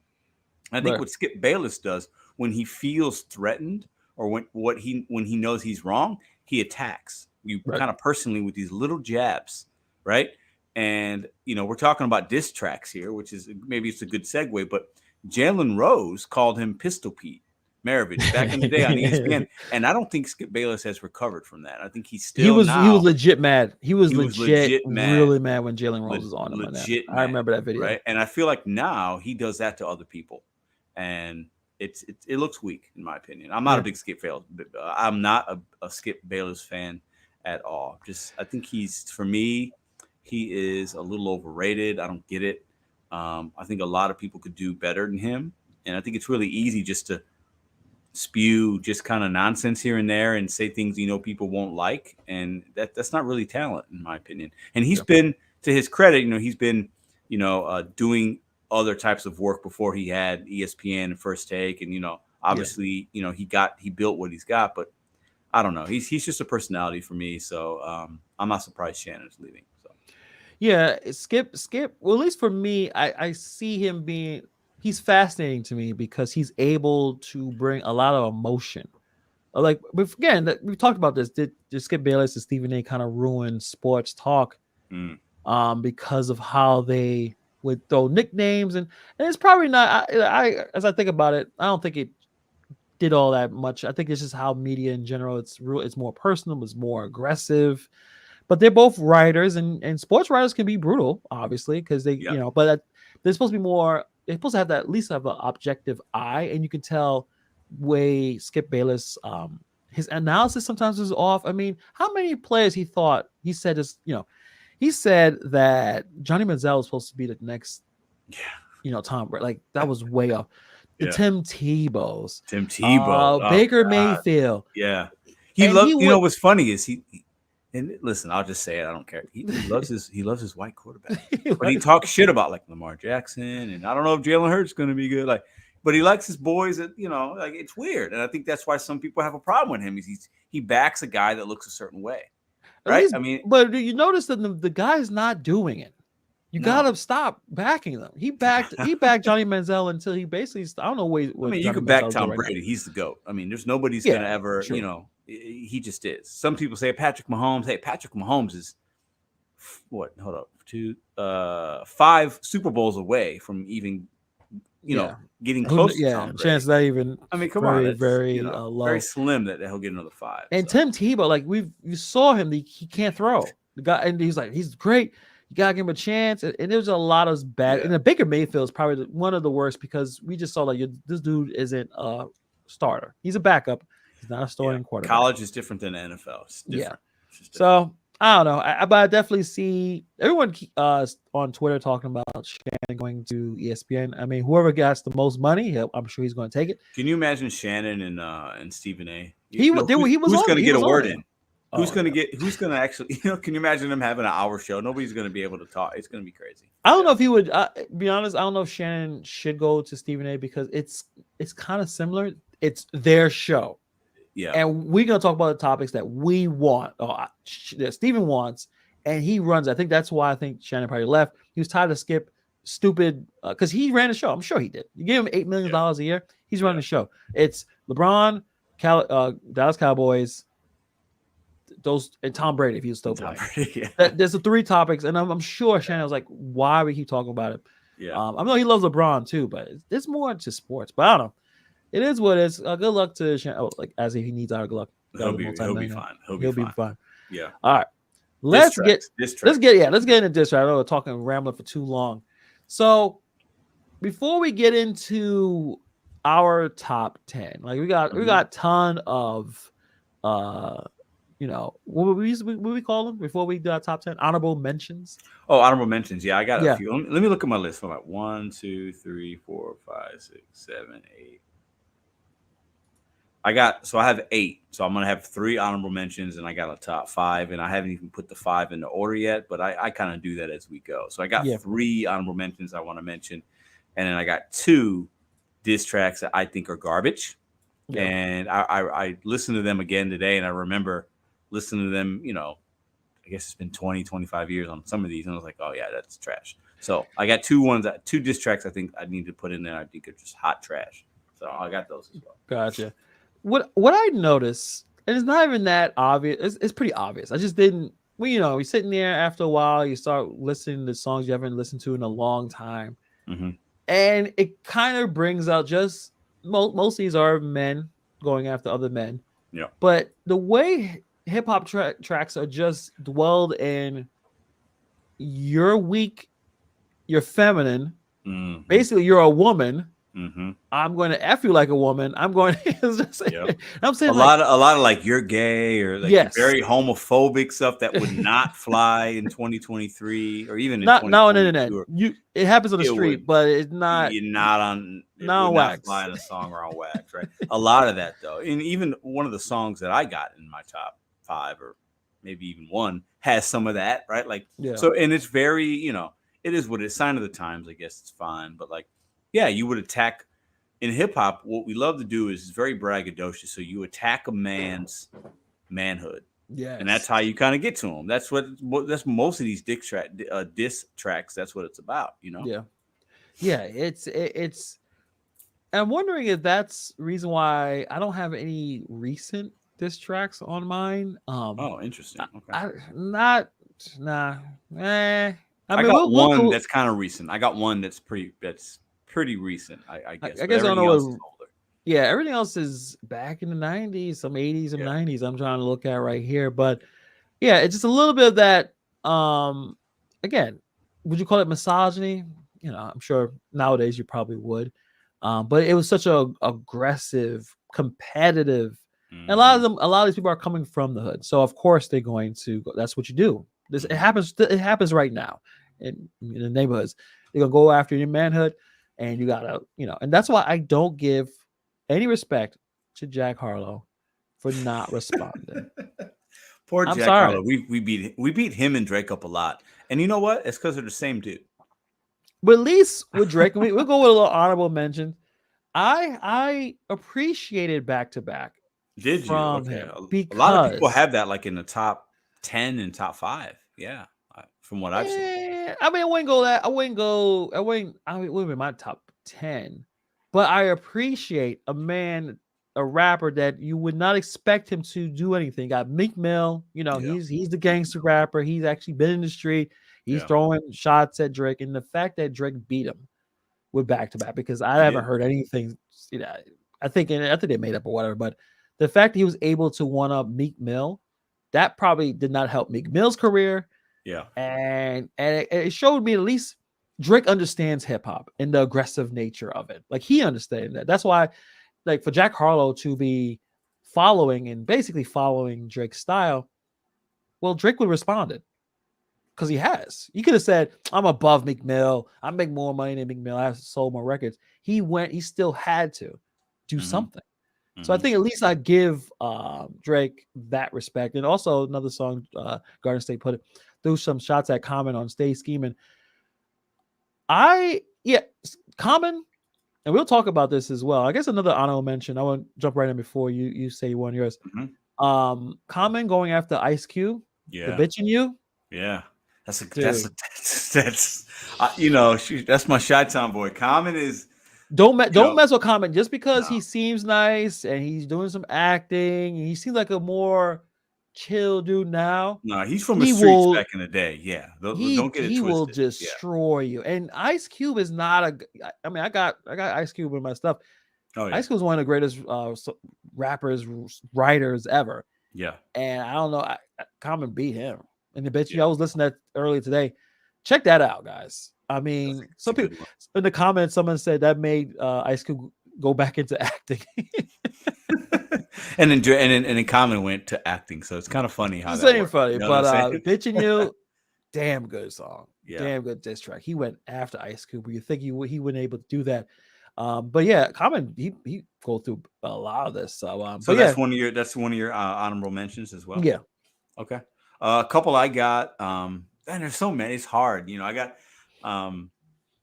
S2: I think
S1: Right.
S2: what Skip Bayless does when he feels threatened or when he knows he's wrong, he attacks you
S1: Right.
S2: kind of personally with these little jabs, right? And we're talking about diss tracks here, which is maybe it's a good segue. But Jalen Rose called him Pistol Pete Maravich back in the day on ESPN, and I don't think Skip Bayless has recovered from that. I think he's
S1: He
S2: still
S1: was
S2: now
S1: legit mad. He was legit
S2: mad,
S1: really mad when Jalen Rose was on him on that.
S2: legit
S1: I
S2: mad,
S1: remember that video.
S2: right? And I feel like now he does that to other people, and it looks weak in my opinion. I'm not a big Skip Bayless. I'm not a Skip Bayless fan at all. I think for me, he is a little overrated. I don't get it. I think a lot of people could do better than him, and I think it's really easy just to spew just kind of nonsense here and there and say things people won't like, and that's not really talent in my opinion. And he's been, to his credit, he's been doing other types of work before he had ESPN and First Take, and obviously he built what he's got, but I don't know, he's just a personality for me, so I'm not surprised Shannon's leaving. So
S1: Yeah, Skip. Well, at least for me, I see him being. He's fascinating to me because he's able to bring a lot of emotion. Like, again, we've talked about this. Did Skip Bayless and Stephen A. kind of ruin sports talk because of how they would throw nicknames, and it's probably not. I as I think about it, I don't think it did all that much. I think it's just how media in general. It's more personal. It's more aggressive. But they're both writers, and sports writers can be brutal, obviously, because they, but they're supposed to be more it's supposed to have that at least have an objective eye, and you can tell way Skip Bayless his analysis sometimes is off. I mean, how many players he said is, he said that Johnny Manziel was supposed to be the next, Tom Brady. Like that was way off. The Tim Tebow's,
S2: Tim Tebow,
S1: Baker Mayfield.
S2: Yeah,
S1: And
S2: loved. What's funny is and listen, I'll just say it. I don't care. He loves his white quarterback, but he talks shit about like Lamar Jackson, and I don't know if Jalen Hurts is going to be good. Like, but he likes his boys. That like it's weird, and I think that's why some people have a problem with him. He backs a guy that looks a certain way, right? I mean,
S1: but you notice that the guy's not doing it. You gotta stop backing them. He backed Johnny Manziel until he basically, I don't know what.
S2: I mean, you can back Tom Brady. He's the GOAT. I mean, there's nobody's gonna ever, he just is. Some people say Patrick Mahomes. Hey, Patrick Mahomes is what? Hold up, 5 Super Bowls away from even, getting close. To Tom Brady.
S1: Chance that even.
S2: I mean, come
S1: on,
S2: it's,
S1: very low.
S2: Very slim that he'll get another 5.
S1: And Tim Tebow, like you saw him, he can't throw. The guy, and he's great. You gotta give him a chance, and there's a lot of bad. And the Baker Mayfield is probably one of the worst because we just saw this dude isn't a starter. He's a backup. He's not a starting quarterback.
S2: College is different than the NFL. It's different.
S1: So I don't know, but I definitely see everyone on Twitter talking about Shannon going to ESPN. I mean, whoever gets the most money, I'm sure he's going to take it.
S2: Can you imagine Shannon and Stephen A?
S1: Who's
S2: going to get a word in? Who's going to actually, can you imagine them having an hour show? Nobody's going to be able to talk. It's going to be crazy.
S1: I don't know if he would, be honest. I don't know if Shannon should go to Stephen A because it's kind of similar. It's their show.
S2: Yeah.
S1: And we're going to talk about the topics that we want, that Stephen wants, and he runs. I think that's why I think Shannon probably left. He was tired of Skip stupid, because he ran the show. I'm sure he did. You gave him $8 million a year. He's running the show. It's LeBron, Dallas Cowboys, those, and Tom Brady if he was still playing. There's the 3 topics, and I'm sure Shannon was like, why we keep talking about it?
S2: Yeah.
S1: I know he loves LeBron too, but it's more into sports. But I don't know. It is what it is. Good luck to Shannon. As if he needs our good luck.
S2: He'll be fine. He'll be fine. Yeah.
S1: All right. Let's get into diss track. I know we're talking rambling for too long. So before we get into our top 10, like we got a ton of what we call them before we do our top 10? Honorable mentions.
S2: Oh, honorable mentions. Yeah, I got a few. Let me look at my list. I'm like 1, 2, 3, 4, 5, 6, 7, 8. I have 8. So I'm gonna have 3 honorable mentions, and I got a top 5, and I haven't even put the 5 in the order yet, but I kind of do that as we go. So I got 3 honorable mentions I want to mention, and then I got 2 diss tracks that I think are garbage. Yeah. And I listened to them again today, and I remember listening to them, I guess it's been 20, 25 years on some of these, and I was like, oh yeah, that's trash. So I got 2 diss tracks I think I need to put in there. I think are just hot trash. So I got those as well.
S1: Gotcha. What I noticed, and it's not even that obvious. It's pretty obvious. I just didn't. Well, you're sitting there after a while. You start listening to songs you haven't listened to in a long time, and it kind of brings out just most of these are men going after other men.
S2: Yeah.
S1: But the way hip hop tracks are just dwelled in, you're weak, you're feminine. Basically, you're a woman. I'm going to F you like a woman. I'm going to I'm saying
S2: a lot of like you're gay or like very homophobic stuff that would not fly in 2023 or even
S1: not on the internet. It happens on the street, but it's not.
S2: You're not on. Not flying a song or on wax, right? A lot of that though, and even one of the songs that I got in my top 5 or maybe even 1 has some of that, right? Like so, and it's very it is what it is. Sign of the times, I guess it's fine, but like. Yeah, you would attack in hip hop. What we love to do is very braggadocious. So you attack a man's manhood, and that's how you kind of get to him. That's most of these diss tracks. That's what it's about,
S1: Yeah. It's. I'm wondering if that's the reason why I don't have any recent diss tracks on mine.
S2: Oh, interesting. Okay.
S1: I got
S2: one that's kind of recent. I got one that's pretty recent, I guess.
S1: I guess I don't know what. Yeah, everything else is back in the 90s, some 80s and 90s. I'm trying to look at right here, but yeah, it's just a little bit of that. Again, would you call it misogyny? I'm sure nowadays you probably would. But it was such a aggressive, competitive, and
S2: Mhm.
S1: a lot of these people are coming from the hood, so of course they're going to. That's what you do. This it
S2: Mhm.
S1: happens. It happens right now in the neighborhoods. They're gonna go after your manhood, and you gotta, and that's why I don't give any respect to Jack Harlow for not responding.
S2: Poor
S1: I'm
S2: Jack
S1: sorry,
S2: Harlow. We beat him and Drake up a lot, and you know what? It's because they're the same dude.
S1: but at least with Drake, we'll go with a little honorable mention. I appreciated back to back
S2: Did you?
S1: from
S2: Okay.
S1: him
S2: A lot of people
S1: because
S2: have that like in the top 10 and top 5. Yeah, from what I've seen.
S1: I mean, I wouldn't go that. I wouldn't go. I wouldn't be my top 10, but I appreciate a man, a rapper that you would not expect him to do anything. Got Meek Mill.
S2: Yeah,
S1: He's the gangster rapper. He's actually been in the street. He's
S2: yeah,
S1: throwing shots at Drake, and the fact that Drake beat him with back to back, because I
S2: he
S1: haven't
S2: did.
S1: heard anything. You know, I think they made up or whatever, but the fact that he was able to one up Meek Mill, that probably did not help Meek Mill's career,
S2: Yeah,
S1: and it showed me at least Drake understands hip hop and the aggressive nature of it. Like he understands that. That's why, like for Jack Harlow to be basically following Drake's style, well, Drake would have responded because he has. He could have said, "I'm above Meek Mill. I make more money than Meek Mill. I have sold more records." He went. He still had to do
S2: hmm
S1: something. So I
S2: hmm
S1: think at least I give Drake that respect. And also another song, Garden State put it threw some shots at Common on Stay Scheming. Common, and we'll talk about this as well. I guess another honorable mention. I want to jump right in before you say one of yours.
S2: hmm
S1: Common going after Ice Cube, the
S2: yeah,
S1: bitching you,
S2: yeah. That's a that's a,
S1: dude.
S2: that's that's my Chi Town boy. Common is you
S1: Don't
S2: know
S1: mess with Common just because
S2: no
S1: he seems nice and he's doing some acting. He seems like a more chill dude now.
S2: no he's from the
S1: He
S2: streets
S1: will
S2: back in the day. Yeah,
S1: he
S2: don't get it
S1: he will
S2: twisted. Yeah.
S1: destroy you. And Ice Cube is not I mean, I got Ice Cube in my stuff.
S2: Oh yeah.
S1: Ice Cube is one of the greatest rappers, writers ever.
S2: Yeah.
S1: And I don't know, Common beat him. And the bitch,
S2: Yeah.
S1: I was listening to that earlier today. Check that out, guys. I mean,
S2: It's a
S1: some
S2: good
S1: people
S2: one.
S1: in the comments, someone said that made Ice Cube go back into acting.
S2: And then Common went to acting, so it's kind of funny how
S1: This
S2: that
S1: ain't
S2: worked.
S1: funny,
S2: You know what I'm
S1: but
S2: saying?
S1: bitching you, damn good song,
S2: Yeah.
S1: damn good diss track. He went after Ice Cube. You think he wouldn't able to do that? But yeah, Common he go through a lot of this. So
S2: So
S1: but yeah,
S2: that's one of your honorable mentions as well.
S1: yeah.
S2: Okay. A couple I got. And there's so many. It's hard. Um,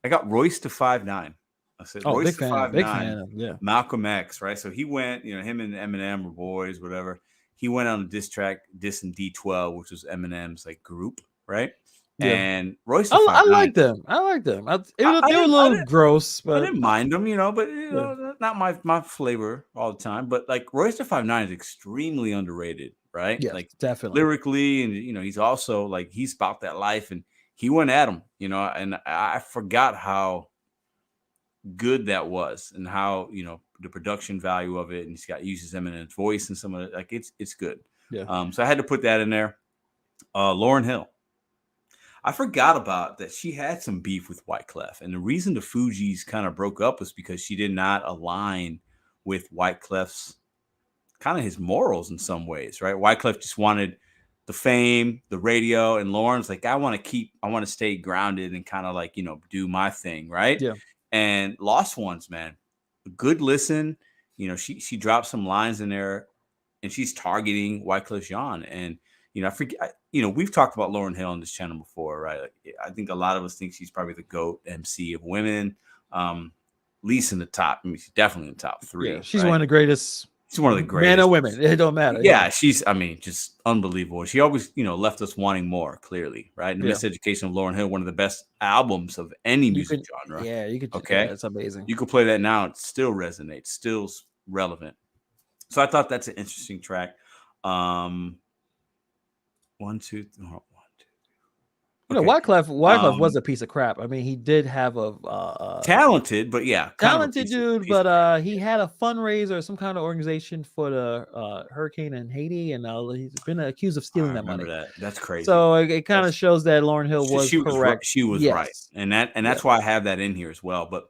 S2: I got Royce to 5'9". I said
S1: Oh,
S2: Royce to five
S1: big
S2: nine.
S1: fan. Yeah,
S2: Malcolm X, right? So he went. Him and Eminem were boys, whatever. He went on a diss track, dissing D12, which was Eminem's like group, right?
S1: yeah.
S2: And Royce to
S1: I
S2: five nine.
S1: like them. I like them.
S2: I, I
S1: They were a
S2: didn't. I
S1: little
S2: didn't.
S1: gross,
S2: I
S1: but
S2: didn't mind them, but
S1: yeah,
S2: not my flavor all the time. But like Royce da 5'9" is extremely underrated, right?
S1: yes,
S2: Like
S1: definitely.
S2: lyrically, and he's also like he's about that life, and he went at him, and I forgot how good that was, and how the production value of it, and he's got uses Eminem's voice and some of it. Like it's good.
S1: Yeah,
S2: So I had to put that in there. Lauren Hill. I forgot about that. She had some beef with Wyclef, and the reason the Fugees kind of broke up was because she did not align with Wyclef's kind of his morals in some ways, right? Wyclef just wanted the fame, the radio, and Lauren's like, I want to stay grounded and kind of like do my thing, right?
S1: yeah.
S2: And Lost Ones, man, a good listen. She dropped some lines in there, and she's targeting Wyclef Jean. And I forget. We've talked about Lauryn Hill on this channel before, right? Like, I think a lot of us think she's probably the GOAT MC of women, least in the top. I mean, she's definitely in the top
S1: Yeah,
S2: three,
S1: she's one
S2: right?
S1: of the greatest
S2: She's one of the
S1: men or
S2: greatest.
S1: women. It don't matter.
S2: Yeah,
S1: Yeah,
S2: she's. I mean, just unbelievable. She always, left us wanting more. Clearly, right? And the
S1: yeah.
S2: Miseducation of Lauryn Hill, one of the best albums of any
S1: You
S2: music
S1: can,
S2: genre.
S1: yeah, you could, yeah.
S2: Okay,
S1: It's amazing.
S2: you could play that now; it still resonates, still relevant. So I thought that's an interesting track. One, two, one, two. Okay.
S1: Wyclef was a piece of crap. I mean, he did have a
S2: Talented, but yeah, kind of a
S1: talented dude,
S2: piece of
S1: but he had a fundraiser, some kind of organization for the hurricane in Haiti, and he's been accused of stealing
S2: I
S1: that
S2: remember
S1: money.
S2: that. That's crazy.
S1: So it kind of
S2: That's
S1: shows that Lauryn Hill was
S2: she was right.
S1: correct.
S2: She was right,
S1: Yes.
S2: and
S1: Yeah.
S2: that's why I have that in here as well. But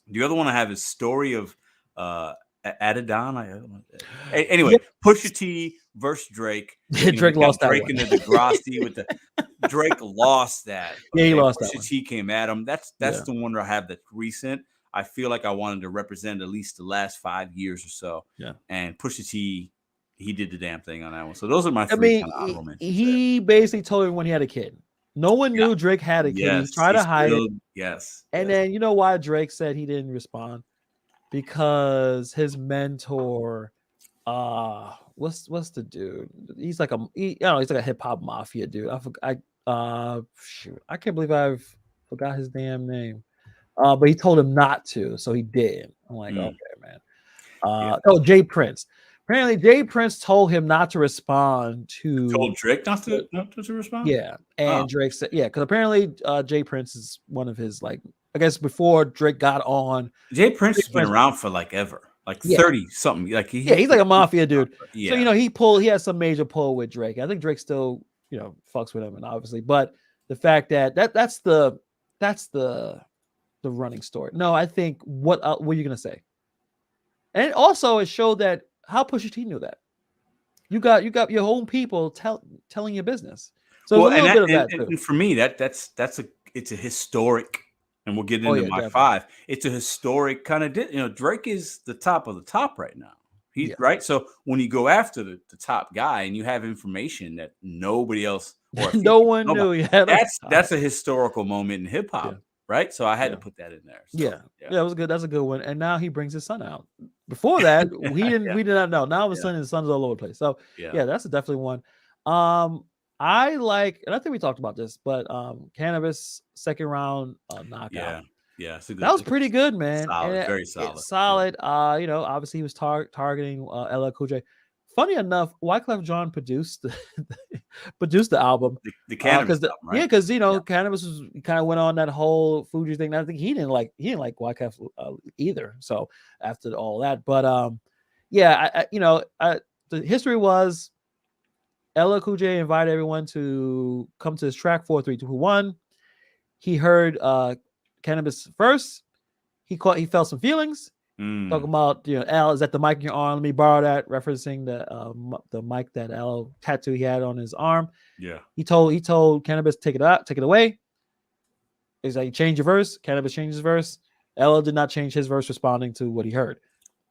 S2: the other one I have is Story of uh Adidon. Anyway,
S1: Yeah.
S2: Pusha T versus Drake.
S1: Drake
S2: We got
S1: lost that
S2: Drake
S1: one.
S2: and the Degrassi with the Drake lost that.
S1: Yeah, he
S2: Okay,
S1: lost that
S2: Pusha
S1: one.
S2: T came at him. That's
S1: Yeah.
S2: the one that I have that's recent. I feel like I wanted to represent at least the last 5 years or so.
S1: Yeah.
S2: And Pusha T, he did the damn thing on that one. So those are my
S1: I
S2: three
S1: mean,
S2: kind of honorable mentions there.
S1: he basically told everyone he had a kid. No one
S2: Yeah.
S1: knew Drake had a kid. He
S2: Yes.
S1: tried
S2: He
S1: to hide it.
S2: still, yes.
S1: And
S2: Yes.
S1: then you know why Drake said he didn't respond? Because his mentor, what's the dude? He's like he's like a hip hop mafia dude. Shoot, I can't believe I've forgot his damn name. But he told him not to, so he did. I'm like, okay, man.
S2: Yeah.
S1: Oh, Jay Prince. Apparently, Jay Prince told him not to respond to.
S2: Told Drake not to respond?
S1: Yeah, and
S2: Oh.
S1: Drake said, yeah, because apparently Jay Prince is one of his, like, I guess before Drake got on.
S2: Jay Prince has been
S1: Prince-
S2: around for like ever, like
S1: Yeah.
S2: 30 something. Like
S1: he's like a mafia dude.
S2: Yeah.
S1: So he has some major pull with Drake. I think Drake still fucks with him, and obviously, but the fact that's the running story. No, I think what are you gonna say? And also, it showed that how Pusha T knew that. You got your own people telling your business. So there's a little bit of that too.
S2: And for me, it's a historic, and we'll get into my definitely. 5. It's a historic kind of Drake is the top of the top right now. He's right. So when you go after the top guy and you have information that nobody else or
S1: no one knew,
S2: that's a historical moment in hip hop. Yeah. Right. So I had to put that in there. So,
S1: yeah, it was good. That's a good one. And now he brings his son out. Before that, we did not know. Now all of a sudden his son's all over the place. So yeah, that's definitely one. I like, and I think we talked about this, but Cannabis second round knockout.
S2: Yeah,
S1: that was pretty good, man.
S2: Solid, very solid.
S1: Solid. Yeah. Obviously he was targeting LL Cool J. Funny enough, Wyclef Jean produced the album.
S2: The Cannabis album, right?
S1: Yeah, because Cannabis kind of went on that whole Fuji thing. I think he didn't like Wyclef either. So after all that, but the history was LL Cool J invited everyone to come to his track 4, 3, 2, 1. He heard Cannabis first. He felt some feelings. Talking about, Al, is that the mic in your arm? Let me borrow that, referencing the mic that Al tattoo he had on his arm.
S2: Yeah.
S1: He told Cannabis, take it away. He's like, change your verse. Cannabis changed his verse. Al did not change his verse, responding to what he heard.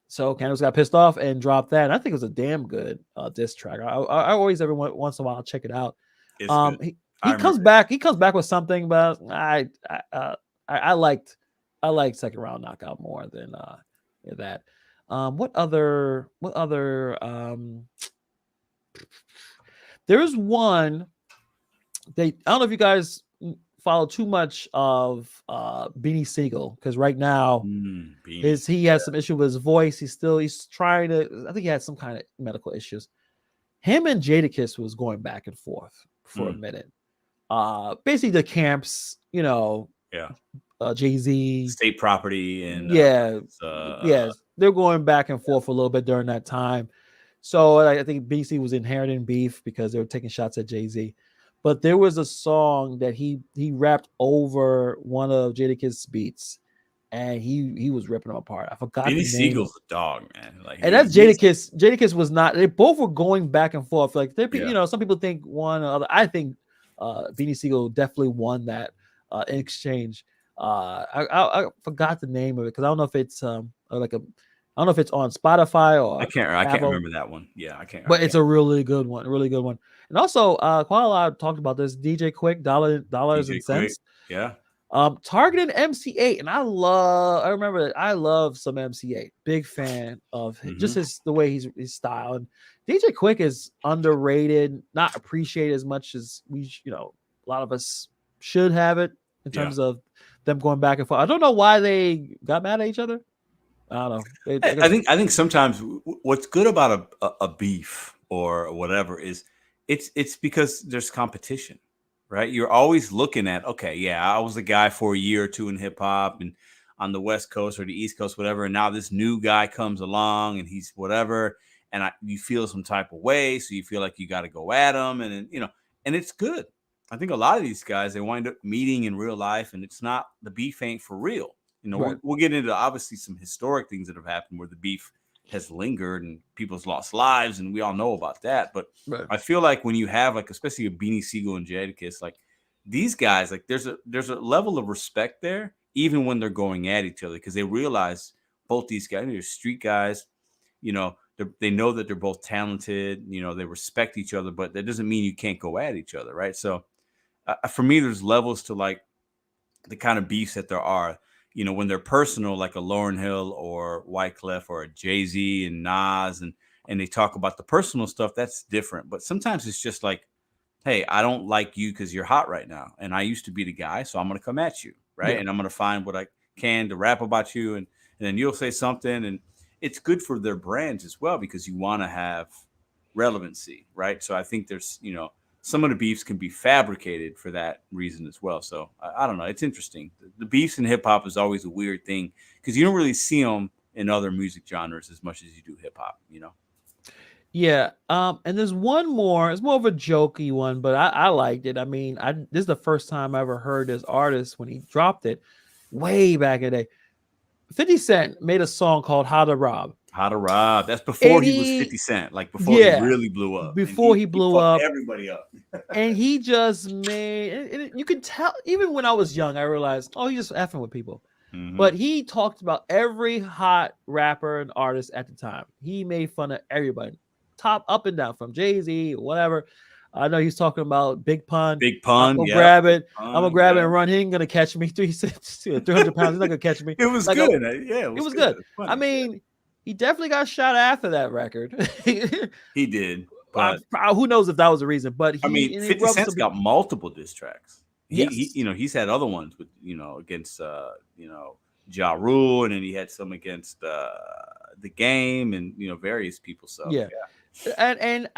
S1: So Cannabis got pissed off and dropped that. And I think it was a damn good diss track. I always, every once in a while, check it out. He comes back. He comes back with something, but I liked second round knockout more than that. What other there's one I don't know if you guys follow too much of Beanie Siegel, because right now he has some issue with his voice. He's trying to, I think he had some kind of medical issues. Him and Jadakiss was going back and forth for a minute. Basically the camps, Jay-Z,
S2: state property, and
S1: they're going back and forth a little bit during that time. So I think BC was inheriting beef because they were taking shots at Jay-Z. But there was a song that he rapped over one of Jadakiss' beats, and he was ripping them apart. I forgot the name.
S2: Beanie Siegel's a dog, man.
S1: And that's Jadakiss. Jadakiss was not. They both were going back and forth. Like some people think one or other. I think Beanie Siegel definitely won that in exchange. I forgot the name of it because I don't know if it's I don't know if it's on Spotify or
S2: I can't remember that one. Yeah, I can't.
S1: But it's a really good one. And also, quite a lot talked about this. DJ Quick, dollars and cents.
S2: Yeah.
S1: Targeting MC8, and I remember that I love some MC8. Big fan of just the way his style. And DJ Quick is underrated, not appreciated as much as a lot of us should have it in terms of them going back and forth. I don't know why they got mad at each other. I don't know.
S2: I think sometimes what's good about a beef or whatever is it's because there's competition. right? You're always looking at, okay, yeah, I was a guy for a year or two in hip hop and on the West Coast or the East Coast, whatever. And now this new guy comes along and he's whatever. And you feel some type of way. So you feel like you got to go at him. And it's good. I think a lot of these guys, they wind up meeting in real life and it's not, the beef ain't for real.
S1: Right.
S2: We'll get into obviously some historic things that have happened where the beef has lingered and people's lost lives. And we all know about that. But
S1: Right.
S2: I feel like when you have like, especially a Beanie Siegel and Jadakiss, like these guys, like there's a level of respect there, even when they're going at each other, because they realize both these guys, they're street guys, they know that they're both talented, they respect each other, but that doesn't mean you can't go at each other, right? So for me, there's levels to like the kind of beefs that there are. When they're personal, like a Lauryn Hill or Wyclef or a Jay-Z and Nas, and they talk about the personal stuff, that's different. But sometimes it's just like, hey, I don't like you because you're hot right now. And I used to be the guy, so I'm going to come at you, right?
S1: Yeah.
S2: And I'm going to find what I can to rap about you. And then you'll say something. And it's good for their brands as well because you want to have relevancy, right? So I think there's, some of the beefs can be fabricated for that reason as well. So I don't know. It's interesting. The beefs in hip hop is always a weird thing because you don't really see them in other music genres as much as you do hip hop.
S1: Yeah. And there's one more. It's more of a jokey one, but I liked it. I mean, this is the first time I ever heard this artist when he dropped it way back in the day. 50 Cent made a song called How to Rob.
S2: How to Rob. That's before
S1: And
S2: he was
S1: he
S2: 50 Cent, like before he really blew up. And
S1: before he
S2: he
S1: blew
S2: fucked
S1: up.
S2: everybody up.
S1: And he just made, and you could tell, even when I was young, I realized, oh, he's just effing with people.
S2: Mhm.
S1: But he talked about every hot rapper and artist at the time. He made fun of everybody, top, up and down, from Jay-Z, whatever. I know he's talking about Big Pun.
S2: Big Pun,
S1: I'm gonna
S2: yeah.
S1: grab it.
S2: Big Pun,
S1: I'm gonna grab it
S2: yeah.
S1: and run. He ain't gonna catch me. 300 pounds. He's not gonna catch me.
S2: It was
S1: Like
S2: good. Yeah,
S1: it was good.
S2: It was funny,
S1: I mean, he definitely got shot after that record.
S2: he did. But
S1: Who knows if that was the reason? But
S2: I mean, 50
S1: rubbed
S2: Cent's
S1: some
S2: got multiple diss tracks.
S1: Yes.
S2: He's had other ones with, against Ja Rule, and then he had some against The Game and various people. So
S1: yeah. And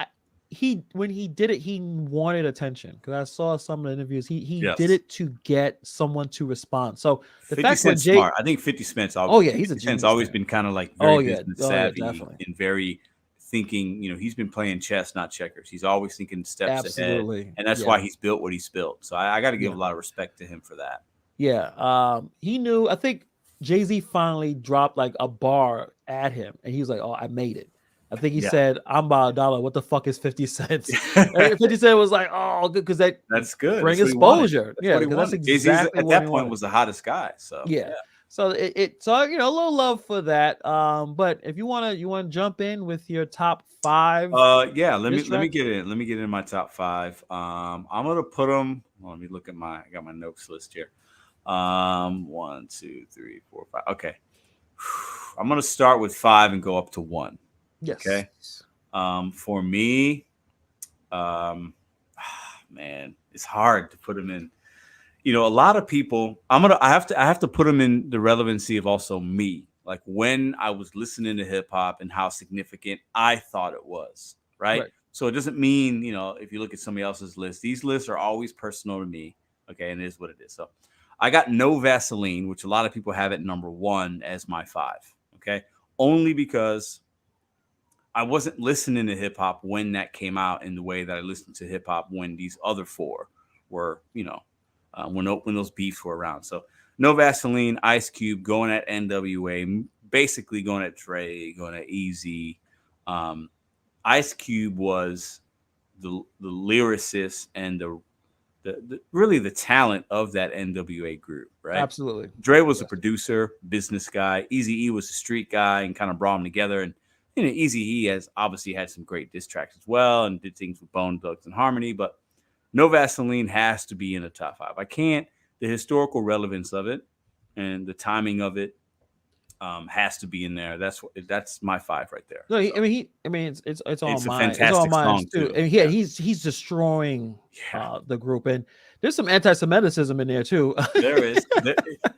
S1: when he did it, he wanted attention because I saw some of the interviews. He
S2: Yes.
S1: did it to get someone to respond. So the
S2: 50
S1: fact when
S2: Cent's smart. I think 50 Cent's always,
S1: he's a
S2: 50 Cent's
S1: genius,
S2: always
S1: man.
S2: been kind of like very business savvy
S1: definitely.
S2: and very thinking. He's been playing chess, not checkers. He's always thinking steps
S1: Absolutely.
S2: ahead, and that's why he's built what he's built. So I got to give a lot of respect to him for that.
S1: Yeah. He knew. I think Jay-Z finally dropped like a bar at him, and he was like, "Oh, I made it." I think he said, "I'm about $1. What the fuck is 50 cents?" And 50 Cent was like, "Oh, good," because
S2: that's good.
S1: Bring
S2: that's
S1: exposure.
S2: Yeah,
S1: because that's exactly
S2: Jay-Z at that point
S1: wanted.
S2: was the hottest guy. So
S1: yeah. So so a little love for that. But if you wanna jump in with your top 5.
S2: Let me get in. Let me get in my top 5. I'm gonna put them. Let me look at I got my notes list here. 1, 2, 3, 4, 5. Okay. I'm gonna start with 5 and go up to 1.
S1: Yes.
S2: Okay. For me, man, it's hard to put them in. A lot of people, I have to put them in the relevancy of also me, like when I was listening to hip hop and how significant I thought it was, right? So it doesn't mean, if you look at somebody else's list, these lists are always personal to me. Okay. And it is what it is. So I got No Vaseline, which a lot of people have at number 1 as my 5. Okay. Only because I wasn't listening to hip hop when that came out in the way that I listened to hip hop when these other 4 were, when those beefs were around. So No Vaseline, Ice Cube, going at NWA, basically going at Dre, going at Easy. Ice Cube was the lyricist and the really the talent of that NWA group, right?
S1: Absolutely.
S2: Dre was a producer, business guy. Eazy-E was a street guy and kind of brought them together. And Eazy-E has obviously had some great diss tracks as well and did things with Bone Thugs and Harmony, but No Vaseline has to be in the top 5. I can't. The historical relevance of it and the timing of it has to be in there. That's my 5 right there.
S1: No, it's all mine.
S2: Fantastic
S1: it's all mine
S2: song
S1: too.
S2: too.
S1: And he's destroying the group, and there's some anti-Semitism in there too.
S2: There is,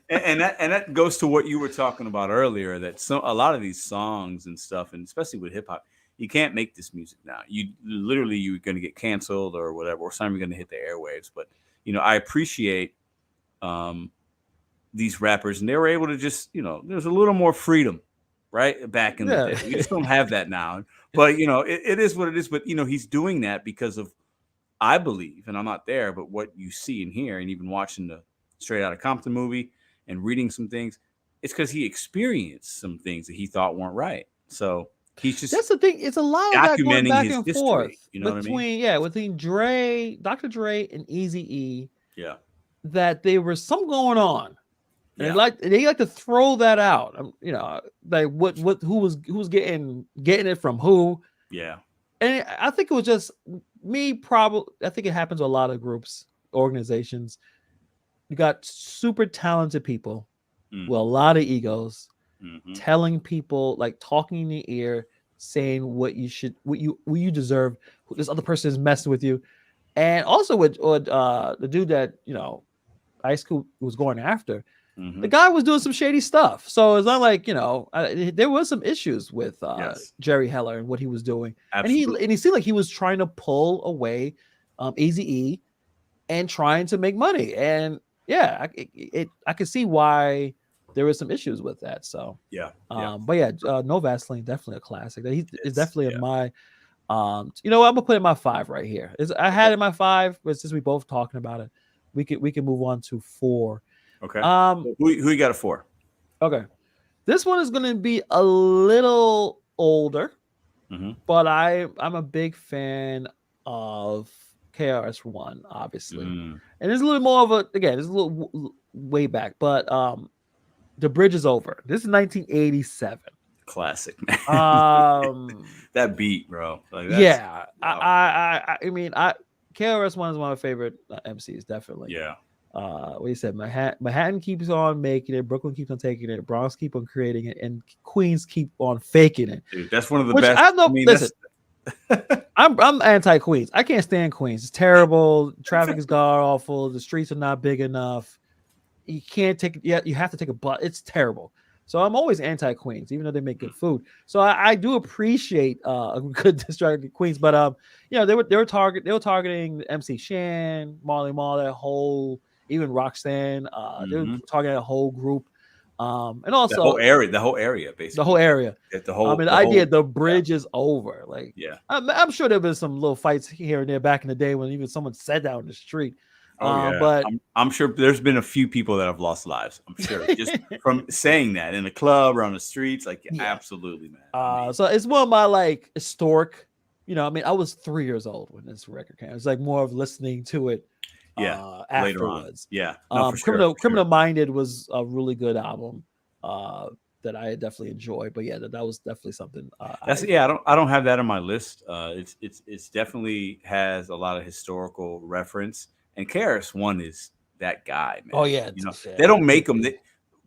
S2: and that goes to what you were talking about earlier. That a lot of these songs and stuff, and especially with hip hop, you can't make this music now. You're going to get canceled or whatever, or something going to hit the airwaves. But I appreciate these rappers, and they were able to just, there's a little more freedom, right? Back in the
S1: Yeah.
S2: day, we just don't have that now. But it is what it is. But he's doing that because of, I believe, and I'm not there, but what you see and hear, and even watching the Straight Outta Compton movie and reading some things, it's because he experienced some things that he thought weren't right. So he's just
S1: That's the thing. It's a lot of that going
S2: documenting
S1: back
S2: his
S1: and
S2: history.
S1: forth
S2: You know what I mean?
S1: between Dre, Dr. Dre, and Easy E.
S2: Yeah.
S1: That there was some going on, and
S2: Yeah.
S1: they like to throw that out. Like who was getting it from who.
S2: Yeah.
S1: And I think it was just me. Probably, I think it happens to a lot of groups, organizations. You got super talented people with a
S2: Mm-hmm.
S1: lot of egos,
S2: Mm-hmm.
S1: telling people, like talking in your ear, saying what you deserve. This other person is messing with you, and also with the dude that Ice Cube was going after.
S2: Mm-hmm.
S1: The guy was doing some shady stuff, so it's not like there was some issues with
S2: Yes.
S1: Jerry Heller and what he was doing, and
S2: Absolutely.
S1: he seemed like he was trying to pull away Easy E and trying to make money, and yeah, I could see why there was some issues with that. So,
S2: Yeah. Yeah.
S1: but yeah, No Vaseline, definitely a classic. He's definitely in
S2: Yeah.
S1: my you know what, I'm gonna put in my 5 right here. I had
S2: Okay.
S1: in my 5, but since we both talking about it, we can move on to 4.
S2: Okay.
S1: Um,
S2: Who you got it for?
S1: okay. This one is going to be a little older,
S2: Mm-hmm.
S1: but I'm a big fan of KRS-One, obviously,
S2: Mm.
S1: and it's a little more of a, again, it's a little way back, but The Bridge Is Over. This is 1987.
S2: Classic, man.
S1: Um,
S2: That beat, bro. Like that's
S1: yeah,
S2: wow.
S1: I mean, KRS-One is one of my favorite MCs, definitely.
S2: Yeah.
S1: What he said, Manhattan keeps on making it, Brooklyn keeps on taking it, Bronx keep on creating it, and Queens keep on faking it.
S2: Dude, that's one of the
S1: Which
S2: best.
S1: I know.
S2: I mean,
S1: Listen,
S2: that's
S1: I'm anti Queens. I can't stand Queens. It's terrible. Traffic is god awful. The streets are not big enough. You can't take. Yeah, you have to take a bus. It's terrible. So I'm always anti Queens, even though they make good food. So I do appreciate a good distracted Queens, but they were targeting MC Shan, Marley Marl, that whole, even Roxanne. They were
S2: mm-hmm.
S1: targeting a whole group, and
S2: The whole
S1: also
S2: area, the whole area,
S1: the whole
S2: basically.
S1: area.
S2: The
S1: I
S2: whole,
S1: mean, the
S2: the
S1: idea
S2: whole.
S1: the
S2: Yeah.
S1: bridge is over. Like
S2: Yeah.
S1: I'm sure there been some little fights here and there back in the day when even someone said that on the street.
S2: Oh yeah.
S1: But
S2: I'm sure there's been a few people that have lost lives. I'm sure just from saying that in a club or on the streets. Like,
S1: yeah.
S2: absolutely, man. I mean,
S1: So it's one of my like historic. I mean, I was 3 years old when this record came. It's like more of listening to it
S2: yeah. Later on.
S1: afterwards.
S2: Yeah. No, for sure. For
S1: Criminal
S2: sure.
S1: Minded was a really good album that I definitely enjoyed. But yeah, that was definitely something.
S2: I don't have that on my list. It's definitely has a lot of historical reference, and KRS-One is that guy, man.
S1: Oh yeah,
S2: They don't make them.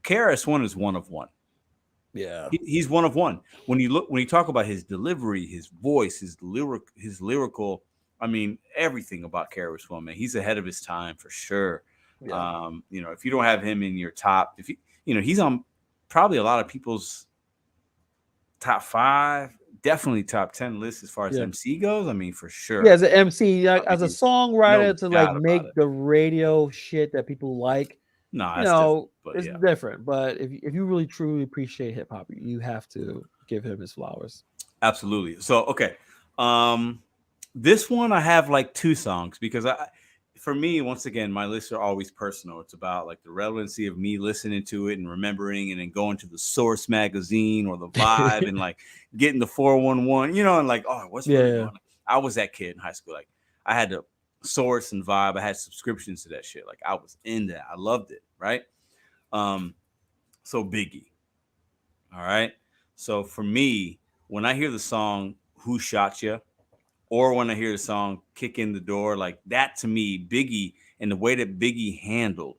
S2: KRS-One is one of one.
S1: Yeah,
S2: He's one of one. When you talk about his delivery, his voice, his lyrical, I mean, everything about KRS-One, man. He's ahead of his time for sure.
S1: yeah.
S2: If you don't have him in your top, if he's on probably a lot of people's top 5, definitely top 10 list as far as
S1: Yeah.
S2: MC goes. I mean, for sure.
S1: Yeah, as an MC,
S2: I
S1: as a
S2: mean,
S1: songwriter,
S2: no
S1: to like
S2: doubt about
S1: make
S2: it.
S1: the radio shit that people like,
S2: No, that's different. But
S1: it's
S2: yeah,
S1: different. But if you really truly appreciate hip hop, you have to give him his flowers.
S2: absolutely. So okay, this one I have like 2 songs because for me, once again, my lists are always personal. It's about like the relevancy of me listening to it and remembering, and then going to the Source magazine or the Vibe and like getting the 411, and like, oh, what's really going on? I was that kid in high school. Like, I had the Source and Vibe. I had subscriptions to that shit. Like, I was in that. I loved it. Right. So Biggie. All right. So for me, when I hear the song "Who Shot Ya," or when I hear the song "Kick in the Door," like that, to me, Biggie, and the way that Biggie handled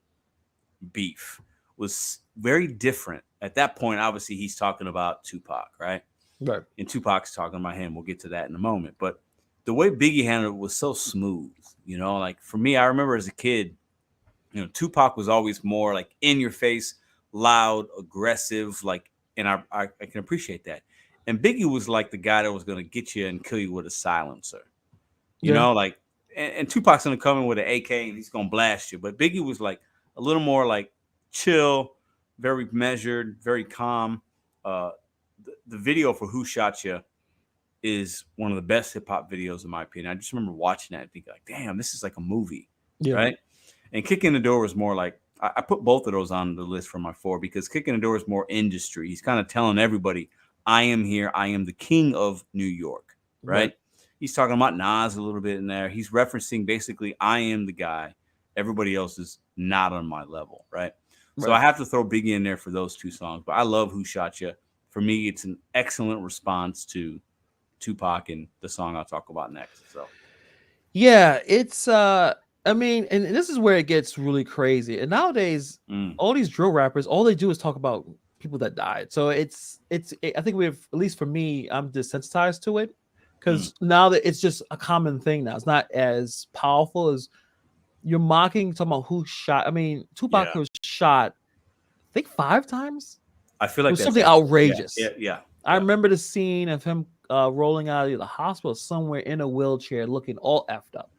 S2: beef was very different. At that point, obviously, he's talking about Tupac, right?
S1: Right.
S2: And Tupac's talking about him. We'll get to that in a moment. But the way Biggie handled it was so smooth. Like for me, I remember as a kid, Tupac was always more like in your face, loud, aggressive, like, and I can appreciate that. And Biggie was like the guy that was going to get you and kill you with a silencer,
S1: Yeah.
S2: like, and Tupac's gonna come in with an AK and he's gonna blast you. But Biggie was like a little more like chill, very measured, very calm. Uh, the video for "Who Shot Ya" is one of the best hip hop videos in my opinion. I just remember watching that and thinking like, damn, this is like a movie,
S1: Yeah.
S2: right? And "Kick in the Door" was more like I put both of those on the list for my four because "Kick in the Door" is more industry. He's kind of telling everybody, I am here, I am the king of New York,
S1: Right.
S2: right? He's talking about Nas a little bit in there. He's referencing basically, I am the guy. Everybody else is not on my level, right? So I
S1: Right.
S2: have to throw Biggie in there for those two songs. But I love "Who Shot Ya." For me, it's an excellent response to Tupac and the song I'll talk about next. So,
S1: Yeah, it's I mean, and this is where it gets really crazy. And nowadays,
S2: mm,
S1: all these drill rappers, all they do is talk about people that died. So I think we've, at least for me, I'm desensitized to it
S2: mm,
S1: because now that it's just a common thing now. It's not as powerful as you're mocking talking about who shot. I mean, Tupac
S2: yeah,
S1: was shot, I think 5 times.
S2: I feel
S1: It
S2: like
S1: was
S2: that's
S1: something
S2: accurate. Yeah, yeah,
S1: outrageous.
S2: yeah,
S1: I
S2: yeah.
S1: remember the scene of him rolling out of the hospital somewhere in a wheelchair, looking all effed up.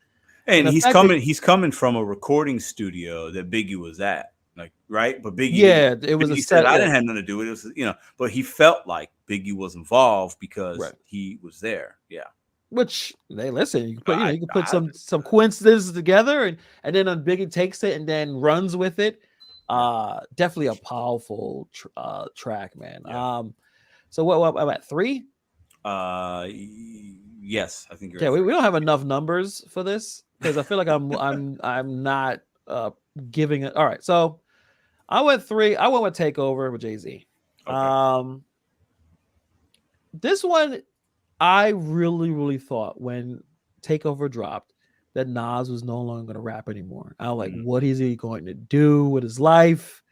S1: And
S2: And
S1: the fact that,
S2: he's coming from a recording studio that Biggie was at, like right. But Biggie didn't.
S1: yeah, it was a
S2: Biggie said
S1: set.
S2: I
S1: Yeah,
S2: didn't have nothing to do with it. It was, but he felt like Biggie was involved because
S1: right.
S2: he was there. Yeah,
S1: Which they listen. You can put,
S2: I,
S1: you can put
S2: I
S1: some coincidences together, and then when Biggie takes it and then runs with it.
S2: yeah,
S1: Definitely a powerful track, man.
S2: yeah.
S1: So what I'm at 3.
S2: Yes, I think you're
S1: Yeah,
S2: at 3.
S1: we don't have enough numbers for this because I feel like I'm not giving it. All right, so I went 3. I went with Takeover with Jay-Z.
S2: Okay.
S1: Um, this one I really thought when Takeover dropped that Nas was no longer gonna rap anymore. I was like,
S2: Mm,
S1: what is he going to do with his life?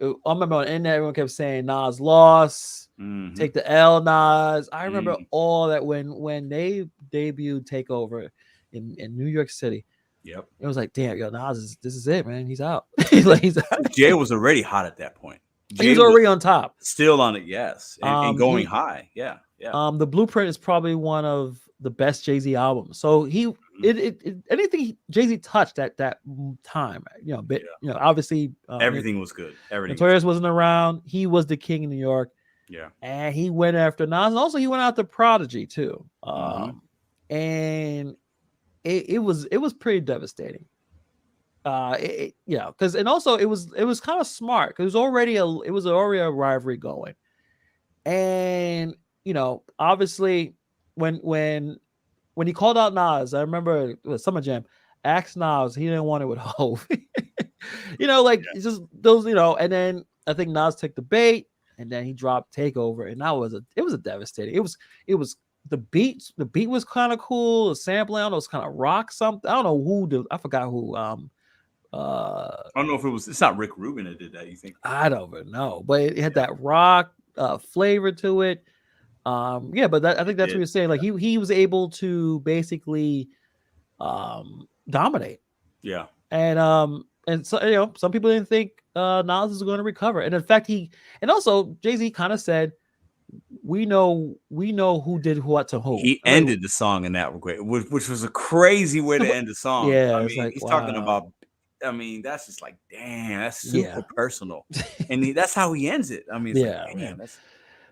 S1: I remember on the internet, everyone kept saying Nas lost,
S2: mm-hmm,
S1: take the L, Nas. I remember
S2: mm,
S1: all that when they debuted Takeover in New York City.
S2: yep.
S1: It was like, damn, yo, Nas this is it, man. He's out. Like,
S2: I think Jay was already hot at that point.
S1: he
S2: Jay
S1: was
S2: was
S1: already on top.
S2: still on it, yes, and going
S1: He
S2: high. Yeah, yeah.
S1: The Blueprint is probably one of the best Jay-Z albums. So
S2: Mhm.
S1: anything Jay-Z touched at that time,
S2: Yeah.
S1: obviously,
S2: Everything was good. Everything was
S1: Notorious wasn't around. He was the king in New York,
S2: yeah.
S1: and he went after Nas. And also, he went after Prodigy too.
S2: Mm-hmm.
S1: And it was pretty devastating. Because and also it was kind of smart because it was already a rivalry going, and obviously when he called out Nas, I remember it was Summer Jam. Asked Nas, he didn't want it with Hove. Like
S2: Yeah.
S1: it's just those, and then I think Nas took the bait, and then he dropped Takeover, and it was a devastating. It was the beat was kind of cool. The sampling, I don't know, it's kind of rock something. I don't know I forgot who. Uh,
S2: I don't know if it was. It's not Rick Rubin that did that. You think?
S1: I don't even know, but it had
S2: Yeah,
S1: that rock flavor to it. Yeah, but I
S2: it
S1: think that's what
S2: did.
S1: you're saying. Like he was able to basically dominate.
S2: Yeah.
S1: And so some people didn't think Nas was going to recover. And in fact, and also Jay-Z kind of said, we know who did what to who.
S2: He
S1: I'm like,
S2: ended the song in that way, which was a crazy way to end the song.
S1: yeah,
S2: I
S1: it's
S2: mean,
S1: like
S2: he's talking
S1: wow.
S2: about. I mean, that's just like, damn, that's
S1: Yeah.
S2: super personal, and that's how he ends it. I mean, it's like,
S1: Yeah, man.
S2: damn, that's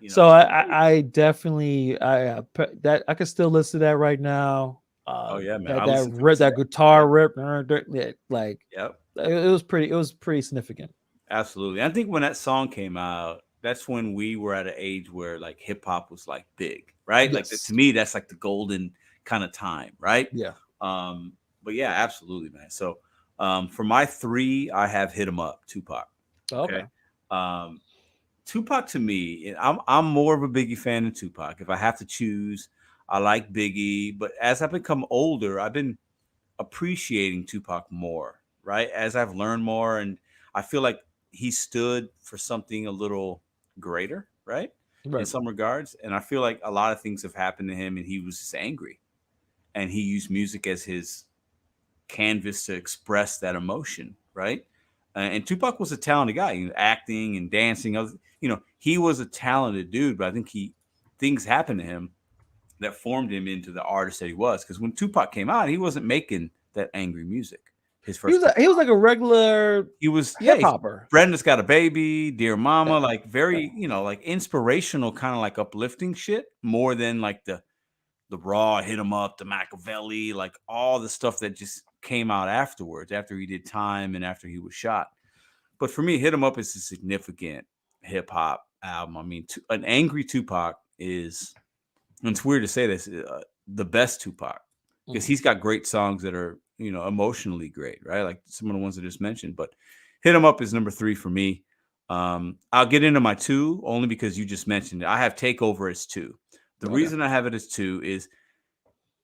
S1: So
S2: it's
S1: I definitely that I can still listen to that right now.
S2: oh yeah, man,
S1: That
S2: I
S1: that
S2: listened to it
S1: rip, that
S2: today.
S1: guitar
S2: Yeah,
S1: rip, yeah, like
S2: yep,
S1: it was pretty significant.
S2: absolutely. I think when that song came out, that's when we were at an age where like hip hop was like big, right? Like to
S1: Yes.
S2: me, that's like the golden kind of time, right?
S1: Yeah.
S2: Um, but yeah, absolutely, man. So for my 3, I have "Hit 'Em Up," Tupac.
S1: Okay.
S2: Okay. Um, Tupac to me, I'm more of a Biggie fan than Tupac. If I have to choose, I like Biggie, but as I've become older, I've been appreciating Tupac more, right? As I've learned more, and I feel like he stood for something a little greater, right? In
S1: Right.
S2: some regards. And I feel like a lot of things have happened to him, and he was just angry. And he used music as his canvas to express that emotion, right? And Tupac was a talented guy, acting and dancing. He was a talented dude, but I think things happened to him that formed him into the artist that he was. Because when Tupac came out, he wasn't making that angry music. His first couple,
S1: He was like a regular
S2: he was,
S1: hip
S2: hey,
S1: hopper.
S2: Brenda's Got a Baby, Dear Mama,
S1: Yeah,
S2: like very, like inspirational, kind of like uplifting shit, more than like the raw hit 'em up, the Machiavelli, like all the stuff that just came out afterwards, after he did time and after he was shot. But for me, Hit 'em Up is a significant hip hop album. I mean, an angry Tupac is, and it's weird to say this, the best Tupac, because
S1: mm,
S2: he's got great songs that are, emotionally great, right? Like some of the ones I just mentioned. But Hit 'em Up is number 3 for me. I'll get into my 2 only because you just mentioned it. I have Takeover as 2. The
S1: okay.
S2: reason I have it as 2 is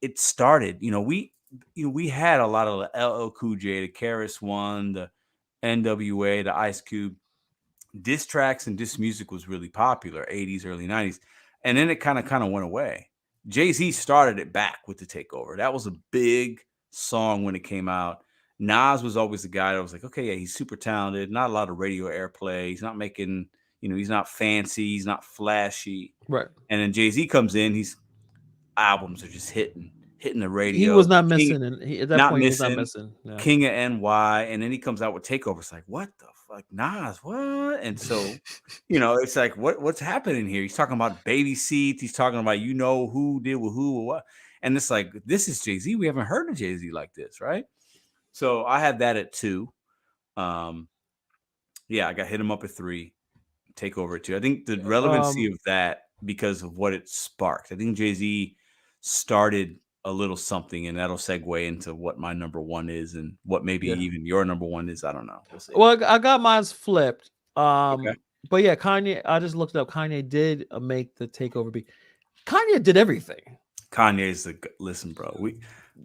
S2: it started, we had a lot of the LL Cool J, the Karis One, the NWA, the Ice Cube. Diss tracks and diss music was really popular, 80s, early 90s. And then it kind of went away. Jay-Z started it back with the Takeover. That was a big song when it came out. Nas was always the guy that was like, okay, yeah, he's super talented, not a lot of radio airplay. He's not making, he's not fancy, he's not flashy.
S1: Right.
S2: And then Jay-Z comes in, his albums are just hitting the
S1: He
S2: radio.
S1: was not
S2: King,
S1: missing, and at that
S2: not
S1: point he was not
S2: missing.
S1: missing. Yeah.
S2: King of NY, and then he comes out with Takeover. It's like, what the fuck, Nas, what? And so, it's like, what's happening here? He's talking about baby seats. He's talking about, who did with who or what. And it's like, this is Jay-Z. We haven't heard of Jay-Z like this, right? So I had that at 2. Yeah, I got Hit 'em Up at 3, Takeover at 2. I think the relevancy
S1: um,
S2: of that, because of what it sparked. I think Jay-Z started a little something, and that'll segue into what my number 1 is and what maybe
S1: yeah.
S2: even your number 1 is. I don't know. We'll see.
S1: Well, I got mine flipped.
S2: Okay.
S1: But yeah, Kanye. I just looked up. Kanye did make the takeover beat. Kanye did everything.
S2: Kanye's listen, bro.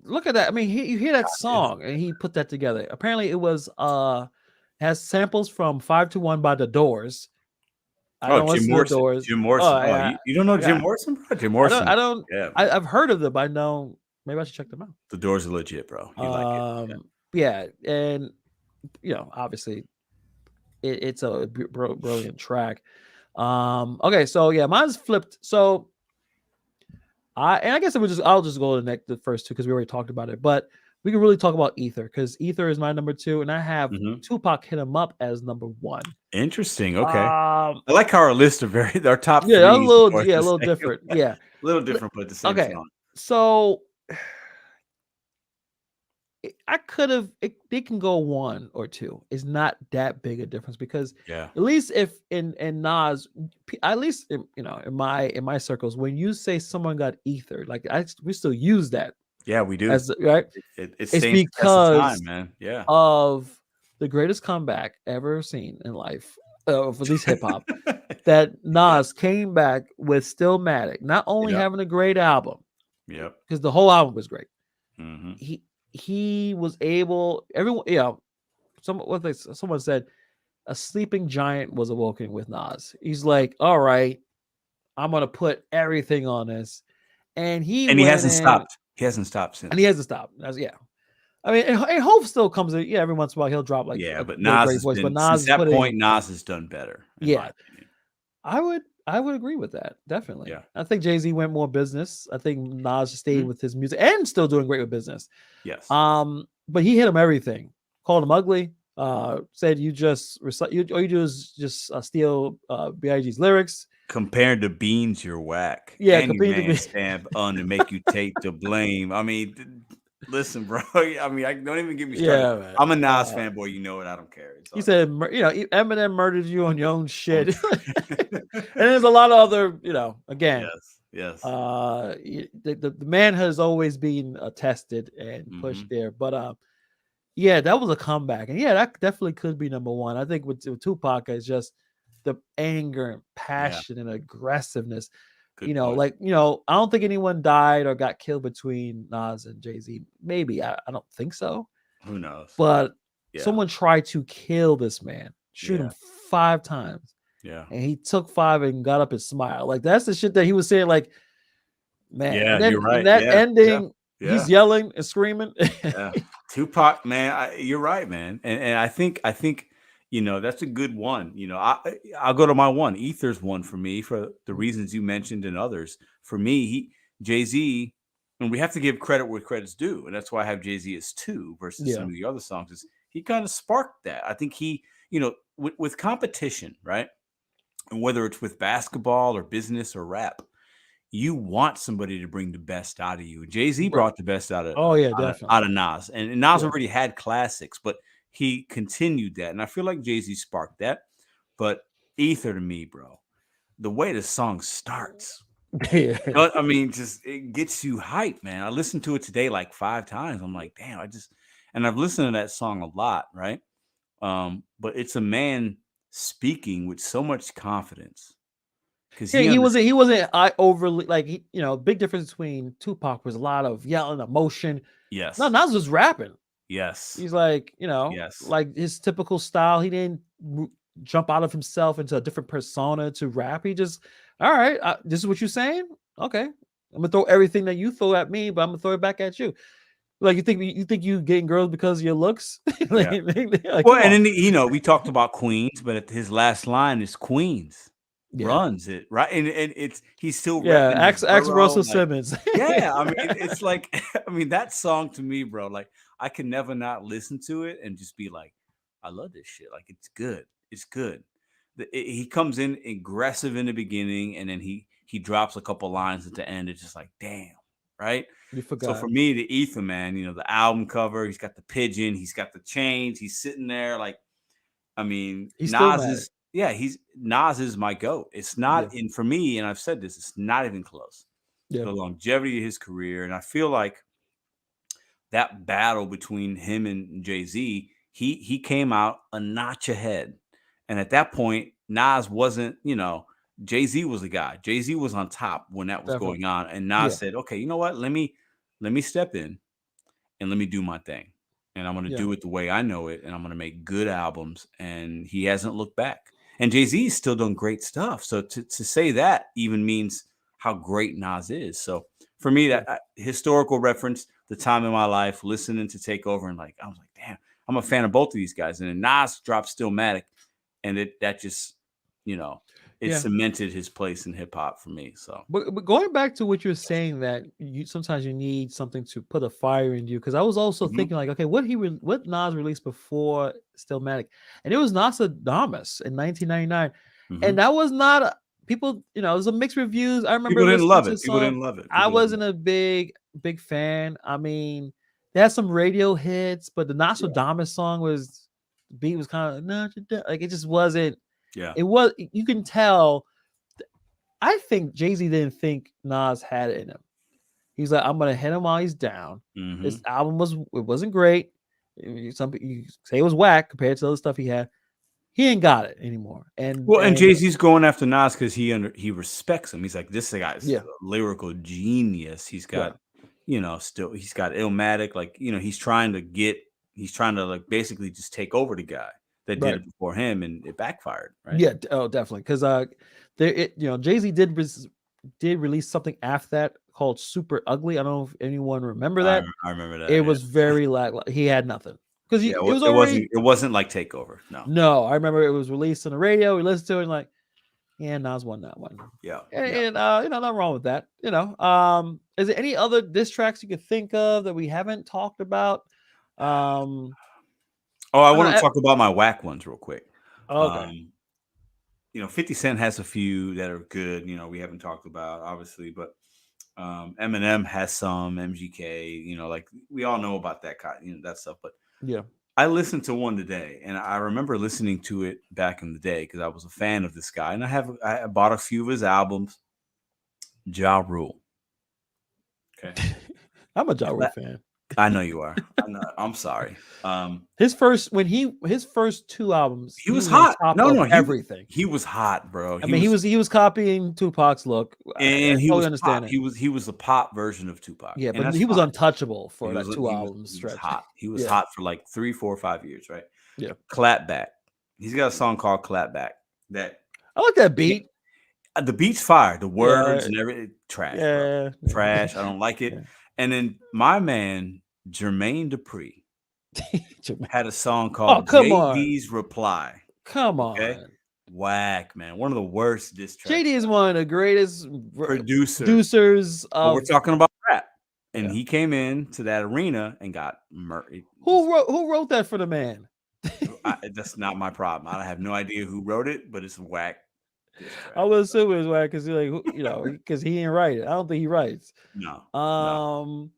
S1: Look at that. I mean, you hear that
S2: Kanye.
S1: song, and he put that together. Apparently, it was has samples from 521 by The Doors. I
S2: Oh,
S1: don't
S2: Jim
S1: listen to The
S2: Morrison.
S1: Doors.
S2: Jim
S1: Oh
S2: Morrison. Oh,
S1: yeah,
S2: you don't know Jim
S1: yeah.
S2: Morrison, bro? Jim
S1: I don't.
S2: Morrison.
S1: I don't.
S2: Yeah.
S1: I've heard of them, but I know maybe I should check them out.
S2: The Doors are legit, bro. You like it. Yeah.
S1: Yeah, and obviously, it's a brilliant track. Okay, so yeah, mine's flipped. So I guess I'll just go to the first 2 because we already talked about it. But we can really talk about Ether, because Ether is my number 2, and I have Tupac Hit 'em Up as number 1.
S2: Interesting. Okay.
S1: Um,
S2: I like how our lists are our top
S1: yeah,
S2: 3
S1: a little,
S2: are
S1: a
S2: the
S1: little
S2: same.
S1: different. Yeah.
S2: A little different, but the same
S1: Okay,
S2: song.
S1: so I could have. They can go 1 or 2. It's not that big a difference, because
S2: Yeah.
S1: at least if in Nas, at least in my circles, when you say someone got ether, like we still use that
S2: Yeah, we do.
S1: as right.
S2: It
S1: It's
S2: stands the test of time,
S1: because
S2: man. Yeah.
S1: of the greatest comeback ever seen in life, for at least hip hop, that Nas came back with Stillmatic, not only
S2: Yep.
S1: having a great album,
S2: Yep.
S1: because the whole album was great.
S2: Mm-hmm.
S1: He was able. Everyone, someone said a sleeping giant was awoken with Nas. He's like, all right, I'm gonna put everything on this, and he
S2: And he
S1: went
S2: hasn't
S1: in,
S2: stopped. He hasn't stopped since.
S1: and he hasn't stopped. Yeah. I mean, and Hope still comes in. Yeah, every once in a while he'll drop like
S2: Yeah,
S1: a
S2: but
S1: really
S2: Nas
S1: great
S2: has
S1: voice. But
S2: been,
S1: Nas
S2: since
S1: is
S2: that point,
S1: putting.
S2: Nas has done better, in my
S1: Yeah,
S2: opinion.
S1: I would agree with that, definitely.
S2: Yeah.
S1: I think Jay-Z went more business. I think Nas stayed
S2: Mhm.
S1: with his music and still doing great with business.
S2: Yes.
S1: But he hit him everything. Called him ugly. Said you just all you do is just steal Big's lyrics.
S2: Compared to Beans, you're whack.
S1: Yeah,
S2: And your
S1: compared to
S2: man
S1: me.
S2: stamp on to make you take the blame. I mean, listen, bro. I mean, don't even get me started.
S1: Yeah, man.
S2: I'm a Nas fanboy. You know it. I don't care.
S1: He said, Eminem murdered you on your own shit.
S2: yes.
S1: And there's a lot of other, again,
S2: Yes.
S1: the man has always been tested and pushed
S2: Mm-hmm.
S1: there. But yeah, that was a comeback. And yeah, that definitely could be number 1. I think with Tupac is just the anger and passion and aggressiveness.
S2: Good point.
S1: Like, I don't think anyone died or got killed between Nas and Jay-Z. Maybe. I don't think so.
S2: Who knows?
S1: But
S2: Yeah.
S1: someone tried to kill this man, shoot him 5 times.
S2: Yeah.
S1: And he took 5 and got up and smiled. Like, that's the shit that he was saying, like, man.
S2: Yeah,
S1: and then
S2: you're right.
S1: in that
S2: Yeah,
S1: ending,
S2: yeah.
S1: he's yelling and screaming.
S2: Yeah. Tupac, man, you're right, man. And I think that's a good one. I'll go to my 1. Ether's 1 for me, for the reasons you mentioned and others. For me, Jay-Z, and we have to give credit where credit's due, and that's why I have Jay-Z as 2 versus some
S1: Yeah.
S2: of the other songs. Is he kind of sparked that? I think he, with competition, right? And whether it's with basketball or business or rap, you want somebody to bring the best out of you. Jay-Z
S1: Right.
S2: brought the best out of
S1: Oh yeah,
S2: out
S1: definitely.
S2: of Nas, and Nas
S1: Yeah.
S2: already had classics, but he continued that, and I feel like Jay-Z sparked that. But Ether to me, bro, the way the song starts,
S1: Yeah.
S2: I mean, just it gets you hyped, man. I listened to it today like 5 times. I'm like, damn, and I've listened to that song a lot, right? But it's a man speaking with so much confidence because
S1: Yeah,
S2: he understands.
S1: he wasn't I overly like big difference between Tupac was a lot of yelling, emotion. No,
S2: Yes,
S1: Nas was rapping.
S2: yes,
S1: He's like,
S2: yes.
S1: like his typical style. He didn't jump out of himself into a different persona to rap. He just, all right, this is what you're saying. Okay, I'm gonna throw everything that you throw at me, but I'm gonna throw it back at you. Like you think you getting girls because of your looks?
S2: Yeah.
S1: Like,
S2: Well,
S1: come
S2: and
S1: on.
S2: then we talked about Queens, but his last line is Queens
S1: Yeah,
S2: runs it, right? And it's he's still
S1: yeah.
S2: repping his
S1: Ask
S2: borough,
S1: Russell
S2: like,
S1: Simmons.
S2: yeah. I mean, it's like, I mean, that song to me, bro. Like, I can never not listen to it and just be like, I love this shit. Like, it's good. It's good. He comes in aggressive in the beginning, and then he drops a couple lines at the end. It's just like, damn, right?
S1: You
S2: So for
S1: forgot.
S2: me, the Ether Man, the album cover, he's got the pigeon, he's got the chains, he's sitting there like, I mean,
S1: He's still mad.
S2: Nas is my goat. It's not
S1: Yeah,
S2: in for me, and I've said this, it's not even close.
S1: yeah,
S2: The longevity of his career, and I feel like that battle between him and Jay Z, he came out a notch ahead, and at that point, Nas wasn't. Jay Z was the guy. Jay Z was on top when that was
S1: definitely.
S2: going on, and
S1: Yeah,
S2: Nas said, "Okay, you know what? Let me step in and let me do my thing. And I'm going to
S1: yeah,
S2: do it the way I know it. And I'm going to make good albums." And he hasn't looked back. And Jay-Z is still doing great stuff. So to say that even means how great Nas is. So for me,
S1: yeah,
S2: that historical reference, the time in my life, listening to Take Over, and like, I was like, damn, I'm a fan of both of these guys. And then Nas dropped Stillmatic. And that just, you know, it
S1: yeah.
S2: cemented his place in hip hop for me. So,
S1: But going back to what you're saying that you sometimes you need something to put a fire in you, because I was also
S2: mhm,
S1: thinking like, okay, what Nas released before Stillmatic, and it was Nostradamus in 1999, and
S2: mhm.
S1: that was not people. It was a mixed reviews. I remember
S2: People didn't
S1: listening
S2: love
S1: to
S2: it. People
S1: some.
S2: didn't love it.
S1: I
S2: People didn't.
S1: wasn't a big fan. I mean, they had some radio hits, but the
S2: Yeah.
S1: Nostradamus song was the beat was kind of like it just wasn't.
S2: Yeah.
S1: It was you can tell. I think Jay Z didn't think Nas had it in him. He's like, I'm gonna hit him while he's down. This
S2: Hmm.
S1: album wasn't great. Some you say it was whack compared to the other stuff he had. He ain't got it anymore. And
S2: Well, and Jay Z's going after Nas because he respects him. He's like, this guy's
S1: yeah,
S2: a lyrical genius. He's
S1: yeah,
S2: got, still he's got Illmatic. Like, he's trying to like basically just take over the guy that did
S1: right.
S2: it before him, and it backfired, right?
S1: Yeah, oh, definitely. Because Jay Z did release something after that called Super Ugly. I don't know if anyone remember that.
S2: I remember that.
S1: It
S2: Yeah,
S1: was very he had nothing because
S2: yeah.
S1: it was
S2: It
S1: already
S2: wasn't like Takeover. No.
S1: no. I remember it was released on the radio. We listened to it and like. Yeah, Nas won that one.
S2: Yeah, yeah.
S1: And nothing wrong with that. Is there any other diss tracks you could think of that we haven't talked about? Um,
S2: Oh, I
S1: I don't
S2: want
S1: know.
S2: to talk about my whack ones real quick.
S1: Okay.
S2: Um, 50 Cent has a few that are good. We haven't talked about obviously, but Eminem has some. MGK, like we all know about that kind, that stuff. But
S1: Yeah.
S2: I listened to one today, and I remember listening to it back in the day because I was a fan of this guy, and I bought a few of his albums. Ja Rule. Okay,
S1: I'm a Ja Rule fan.
S2: I know you are. I'm sorry.
S1: His first two albums,
S2: He
S1: he
S2: was
S1: was on
S2: hot.
S1: top
S2: No,
S1: of
S2: no,
S1: everything.
S2: he was hot, bro.
S1: I mean, he was copying Tupac's look. I
S2: And he
S1: totally
S2: was pop.
S1: understand it.
S2: He was the pop version of Tupac,
S1: Yeah,
S2: and
S1: but
S2: that's
S1: he was
S2: fine.
S1: untouchable for that two
S2: He was
S1: album
S2: he was
S1: stretch.
S2: hot. He was
S1: Yeah.
S2: hot for like 3, 4, 5 years, right?
S1: Yeah.
S2: Clapback. He's got a song called Clapback that
S1: I like that beat.
S2: the beat's fire. The
S1: Yeah.
S2: words and everything trash, bro.
S1: Yeah.
S2: Trash. I don't like it.
S1: Yeah.
S2: And then my man Jermaine Dupri had a song
S1: Oh,
S2: called
S1: come on.
S2: JD's Reply.
S1: Come
S2: Okay.
S1: on.
S2: Whack, man. One of the worst diss tracks
S1: JD is one of the greatest
S2: producers.
S1: producers
S2: But we're
S1: of
S2: talking about rap. And
S1: yeah.
S2: he came into that arena and got murdered.
S1: Who wrote that for the man?
S2: That's not my problem. I have no idea who wrote it, but it's a whack diss
S1: I
S2: track.
S1: would assume it's why because he like because he didn't write it. I don't think he writes.
S2: No, no.
S1: Um,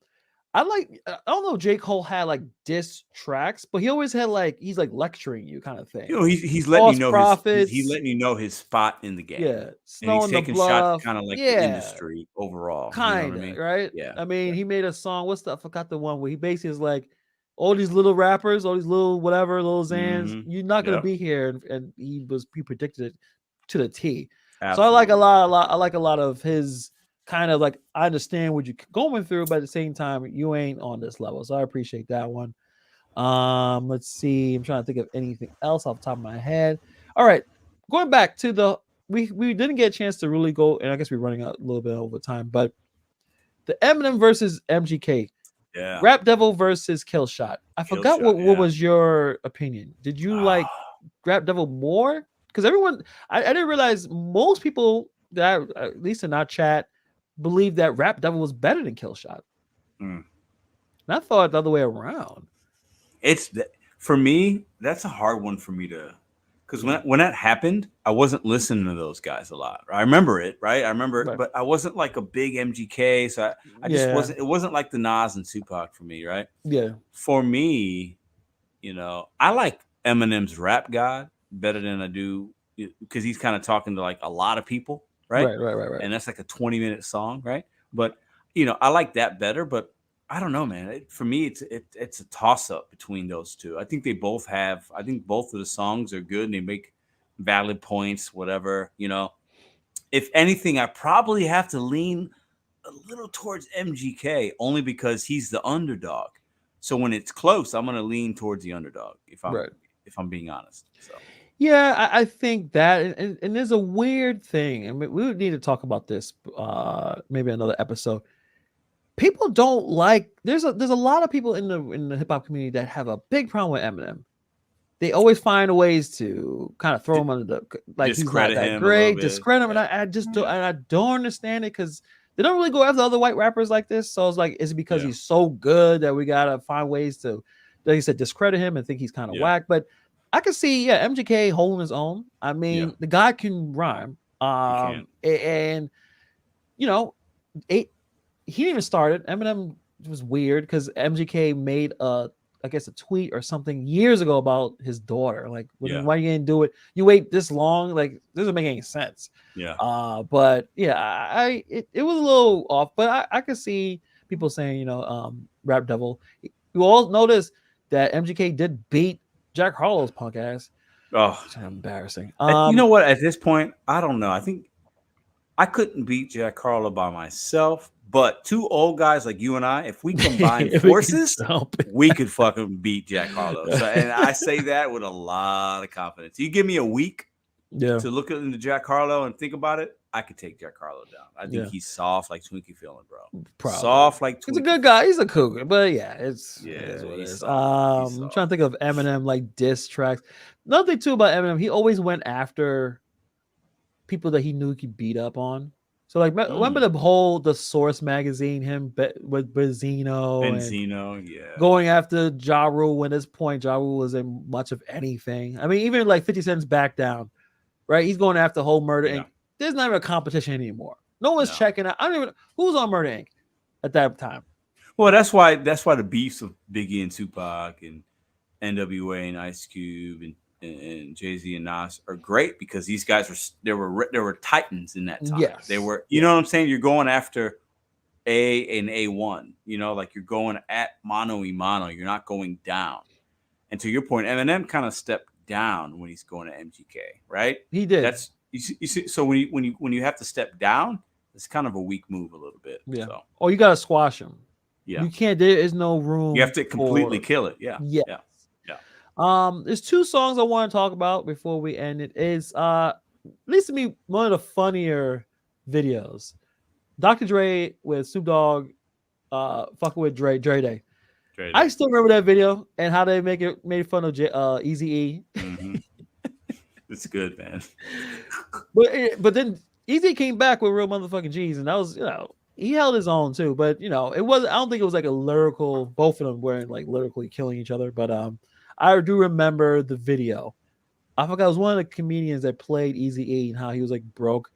S1: I don't know if J. Cole had like diss tracks, but he always had like he's like lecturing you kind of thing.
S2: He's letting you
S1: False
S2: know he's
S1: prophets,
S2: letting you know his spot in the game,
S1: yeah,
S2: and
S1: snow
S2: he's
S1: in the
S2: taking shots
S1: bluff,
S2: kind of like the
S1: yeah,
S2: industry overall. You know what I
S1: kind of
S2: mean?
S1: right.
S2: Yeah,
S1: I mean,
S2: yeah.
S1: he made a song. What's the I forgot the one where he basically is like all these little rappers, all these little whatever, little Zans,
S2: Mm-hmm.
S1: you're not gonna
S2: Yep.
S1: be here, and he predicted it to the T. So I like
S2: Absolutely.
S1: a lot. I like a lot of his kind of like I understand what you're going through, but at the same time, you ain't on this level. So I appreciate that one. Let's see. I'm trying to think of anything else off the top of my head. All right, going back to the we didn't get a chance to really go, and I guess we're running out a little bit over time, but the Eminem versus MGK,
S2: Yeah.
S1: Rap Devil versus Killshot. I
S2: Kill
S1: forgot
S2: shot.
S1: what
S2: Yeah.
S1: was your opinion. Did you like Rap Devil more? Because everyone, I didn't realize most people that at least in our chat believe that Rap Devil was better than Killshot.
S2: Mm.
S1: And I thought the other way around.
S2: For me, that's a hard one for me to, because when that happened, I wasn't listening to those guys a lot. I remember it, right? I remember,
S1: Right.
S2: but I wasn't like a big MGK, so I just
S1: Yeah.
S2: wasn't. It wasn't like the Nas and Tupac for me, right?
S1: Yeah.
S2: For me, I like Eminem's Rap God better than I do because he's kind of talking to like a lot of people, right?
S1: Right.
S2: And that's like a 20-minute song, right? But I like that better, but I don't know, man. For me, it's a toss up between those two. I think they both have. I think both of the songs are good and they make valid points. Whatever. If anything, I probably have to lean a little towards MGK only because he's the underdog. So when it's close, I'm gonna lean towards the underdog
S1: Right.
S2: if I'm being honest. So
S1: Yeah, I think that, and there's a weird thing, and we would need to talk about this, maybe another episode. People don't like. There's a lot of people in the hip hop community that have a big problem with Eminem. They always find ways to kind of throw him under the like he's not
S2: discredit
S1: that
S2: him a little
S1: great,
S2: bit.
S1: discredit him, and
S2: Yeah.
S1: I just don't, and I don't understand it because they don't really go after other white rappers like this. So it's like, is it because
S2: Yeah.
S1: he's so good that we gotta find ways to, like you said, discredit him and think he's kind of
S2: Yeah.
S1: whack? But I can see, yeah, MGK holding his own. I mean,
S2: Yeah.
S1: the guy can rhyme.
S2: He can.
S1: And you know, he didn't even start it. Eminem was weird because MGK made I guess a tweet or something years ago about his daughter. Like,
S2: Yeah.
S1: why you didn't do it? You wait this long? Like, doesn't make any sense.
S2: Yeah.
S1: But yeah, it was a little off. But I could see people saying, Rap Devil. You all notice that MGK did beat Jack Harlow's punk ass.
S2: Oh,
S1: It's embarrassing.
S2: you know what? At this point, I don't know. I think I couldn't beat Jack Harlow by myself, but two old guys like you and I, if we combine forces, we could fucking beat Jack Harlow. So, and I say that with a lot of confidence. You give me a week to look into Jack Harlow and think about it, I could take Jack Harlow down. I think he's soft like Twinkie feeling, bro.
S1: Probably.
S2: Soft like Twinkie.
S1: He's a good guy. He's a cougar, but yeah, it is what it
S2: he's
S1: is.
S2: soft.
S1: I'm trying to think of Eminem like diss tracks. Another thing too about Eminem, he always went after people that he knew he could beat up on. So like, remember the Source magazine, him with Benzino,
S2: yeah,
S1: going after Ja Rule when at this point Ja Rule wasn't much of anything. I mean, even like 50 Cent's Back Down, right? He's going after whole Murder Inc. There's not even a competition anymore. No one's checking out. I don't even who's on Murder Inc. at that time.
S2: Well, that's why the beefs of Biggie and Tupac and NWA and Ice Cube and Jay-Z and Nas are great because these guys there were titans in that time.
S1: Yes.
S2: They were, you know what I'm saying? You're going after A and A1, like you're going at mano y mano. You're not going down. And to your point, Eminem kind of stepped down when he's going to MGK, right?
S1: He did.
S2: That's you see. So when you have to step down, it's kind of a weak move a little bit.
S1: Yeah.
S2: So.
S1: Oh, you gotta squash him.
S2: Yeah.
S1: You can't. There is no room.
S2: You have to completely kill it. Yeah.
S1: Yes.
S2: Yeah.
S1: There's two songs I want to talk about before we end it. Is at least to me one of the funnier videos. Dr. Dre with Snoop Dogg, fucking with Dre Day. I still remember that video and how they made fun of Eazy-E.
S2: Mm-hmm. It's good, man.
S1: But then Easy came back with real motherfucking G's, and that was he held his own too. But it was I don't think it was like a lyrical. Both of them weren't like lyrically killing each other. But I do remember the video. I forgot it was one of the comedians that played Easy E and how he was like broke.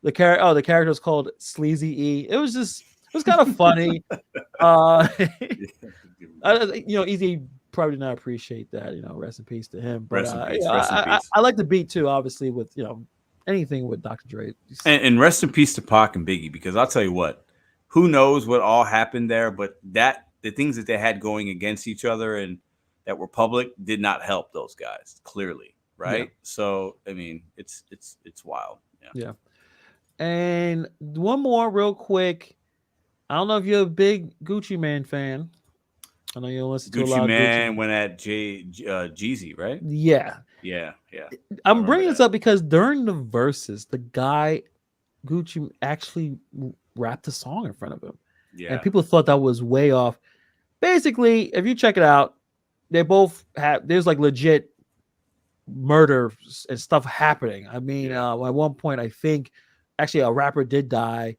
S1: The character was called Sleazy E. It was kind of funny. Easy probably did not appreciate that. Rest in peace to him. But
S2: Rest in peace. Rest in peace.
S1: I like the beat too. Obviously, with anything with Dr. Dre.
S2: And rest in peace to Pac and Biggie, because I'll tell you what, who knows what all happened there, but the things that they had going against each other and that were public did not help those guys, clearly, right? Yeah. So I mean, it's wild.
S1: Yeah. And one more real quick. I don't know if you're a big Gucci Mane fan. I know you listen to a lot of Gucci
S2: Mane went at Jeezy, right?
S1: Yeah. I'm bringing this up because during the verses, the guy Gucci actually rapped a song in front of him. Yeah. And people thought that was way off. Basically, if you check it out, they both there's like legit murder and stuff happening. I mean, at one point, I think actually a rapper did die.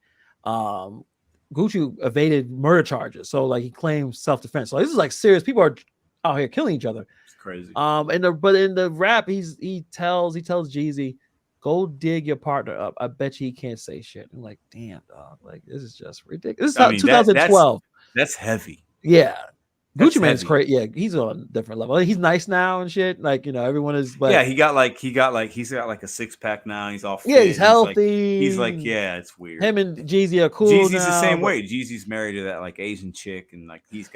S1: Gucci evaded murder charges, so like he claimed self-defense. So this is like serious. People are out here killing each other.
S2: It's crazy.
S1: But in the rap, he tells Jeezy, go dig your partner up. I bet you he can't say shit. I'm like, damn, dog. Like this is just ridiculous. This is 2012.
S2: That's heavy.
S1: Yeah. Gucci Mane's crazy. Yeah, he's on a different level. He's nice now and shit. Like everyone is. But
S2: yeah, he's got like a 6-pack now. He's all fit.
S1: Yeah, he's healthy.
S2: He's like yeah, it's weird.
S1: Him and Jeezy are cool.
S2: Jeezy's the same way. Jeezy's married to that like Asian chick, and like he's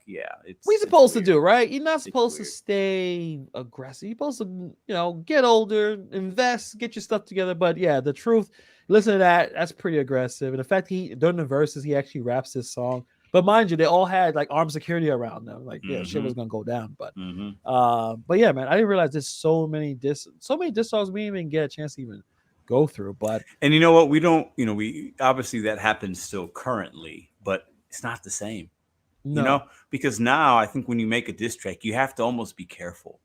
S2: yeah. It's
S1: we supposed to do right. You're not supposed to stay aggressive. You're supposed to get older, invest, get your stuff together. But yeah, the truth. Listen to that. That's pretty aggressive. And the fact during the verses he actually raps this song. But mind you, they all had like armed security around them. Like, shit was gonna go down. But yeah, man, I didn't realize there's so many diss songs we didn't even get a chance to even go through. But
S2: and you know what? We obviously that happens still currently, but it's not the same. No. Because now I think when you make a diss track, you have to almost be careful.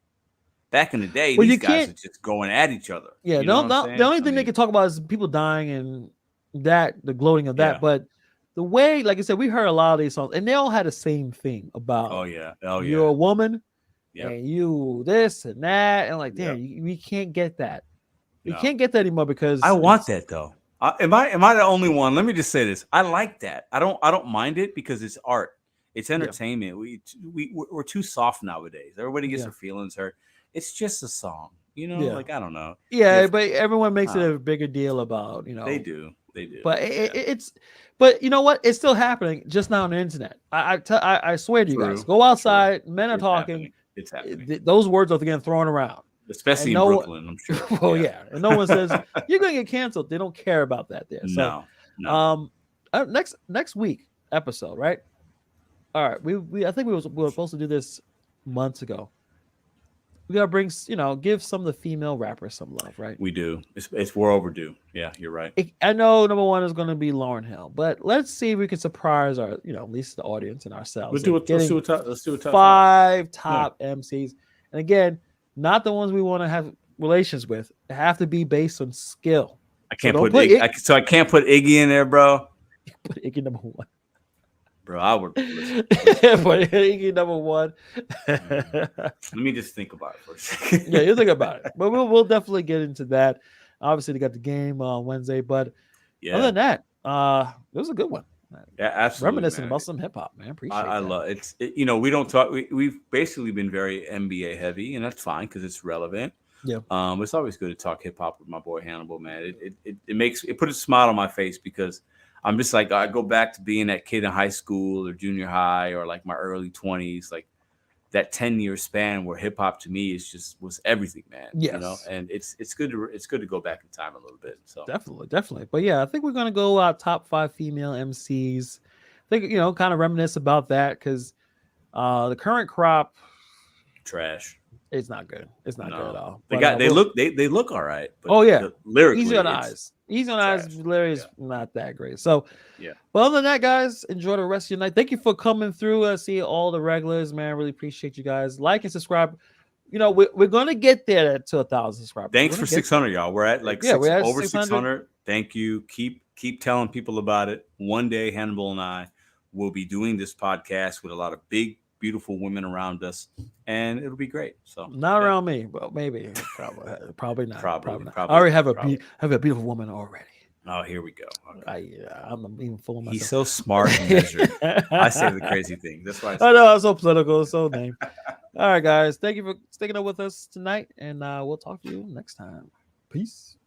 S2: Back in the day, these guys are just going at each other.
S1: Yeah, the only thing they can talk about is people dying and the gloating of that, but. The way, like I said, we heard a lot of these songs, and they all had the same thing about. You're a woman, and you this and that, and like, damn, we can't get that. We can't get that anymore because
S2: I want that though. Am I the only one? Let me just say this: I like that. I don't mind it because it's art, it's entertainment. We're too soft nowadays. Everybody gets their feelings hurt. It's just a song, Like I don't know.
S1: Yeah, but everyone makes it a bigger deal about
S2: They do.
S1: But but you know what? It's still happening just now on the internet. I swear to you guys, go outside. Men are talking.
S2: It's happening.
S1: Those words are getting thrown around,
S2: especially in Brooklyn. I'm sure.
S1: Well, yeah, and no one says you're going to get canceled. They don't care about that there. So,
S2: no.
S1: Next week episode, right? All right. I think we were supposed to do this months ago. We gotta bring, give some of the female rappers some love, right?
S2: We do. We're overdue. Yeah, you're right.
S1: I know number one is going to be Lauryn Hill, but let's see if we can surprise our, at least the audience and ourselves.
S2: Let's do a top
S1: 5 top MCs, and again, not the ones we want to have relations with. They have to be based on skill.
S2: I can't put I can't put Iggy in there, bro.
S1: Put Iggy number 1.
S2: Bro, I would.
S1: Iggy number 1.
S2: Let me just think about it for a second.
S1: Yeah, you think about it. But we'll definitely get into that. Obviously, they got the game on Wednesday, but other than that, it was a good one.
S2: Yeah, absolutely.
S1: Reminiscing about some hip hop, man. Appreciate it.
S2: I love it. We don't talk. We've basically been very NBA heavy, and that's fine because it's relevant.
S1: Yeah.
S2: It's always good to talk hip hop with my boy Hannibal, man. It put a smile on my face because I'm just like, I go back to being that kid in high school or junior high or like my early 20s, like that 10-year span where hip hop to me was everything, man.
S1: Yes.
S2: And it's good to go back in time a little bit. So
S1: definitely. But yeah, I think we're gonna go top 5 female MCs. I think kind of reminisce about that because the current crop
S2: trash.
S1: It's not good. It's not good at all.
S2: They look all right.
S1: But
S2: lyrically,
S1: easy on eyes. Easy on eyes. Larry is not that great. So
S2: yeah.
S1: But other than that, guys, enjoy the rest of your night. Thank you for coming through. See all the regulars, man. Really appreciate you guys. Like and subscribe. you know, we're gonna get there to 1,000 subscribers.
S2: Thanks for 600, y'all. We're at like
S1: we're at
S2: over
S1: 600.
S2: 600. Thank you. Keep telling people about it. One day, Hannibal and I will be doing this podcast with a lot of big, beautiful women around us, and it'll be great. So
S1: not around me, but maybe, probably not.
S2: Probably
S1: I already have
S2: probably.
S1: have a beautiful woman already.
S2: Oh, here we go. Okay.
S1: I'm even fooling myself.
S2: He's so smart and measured. I say the crazy things. That's why
S1: I know I'm so political, it's so lame. All right, guys. Thank you for sticking up with us tonight, and we'll talk to you next time. Peace.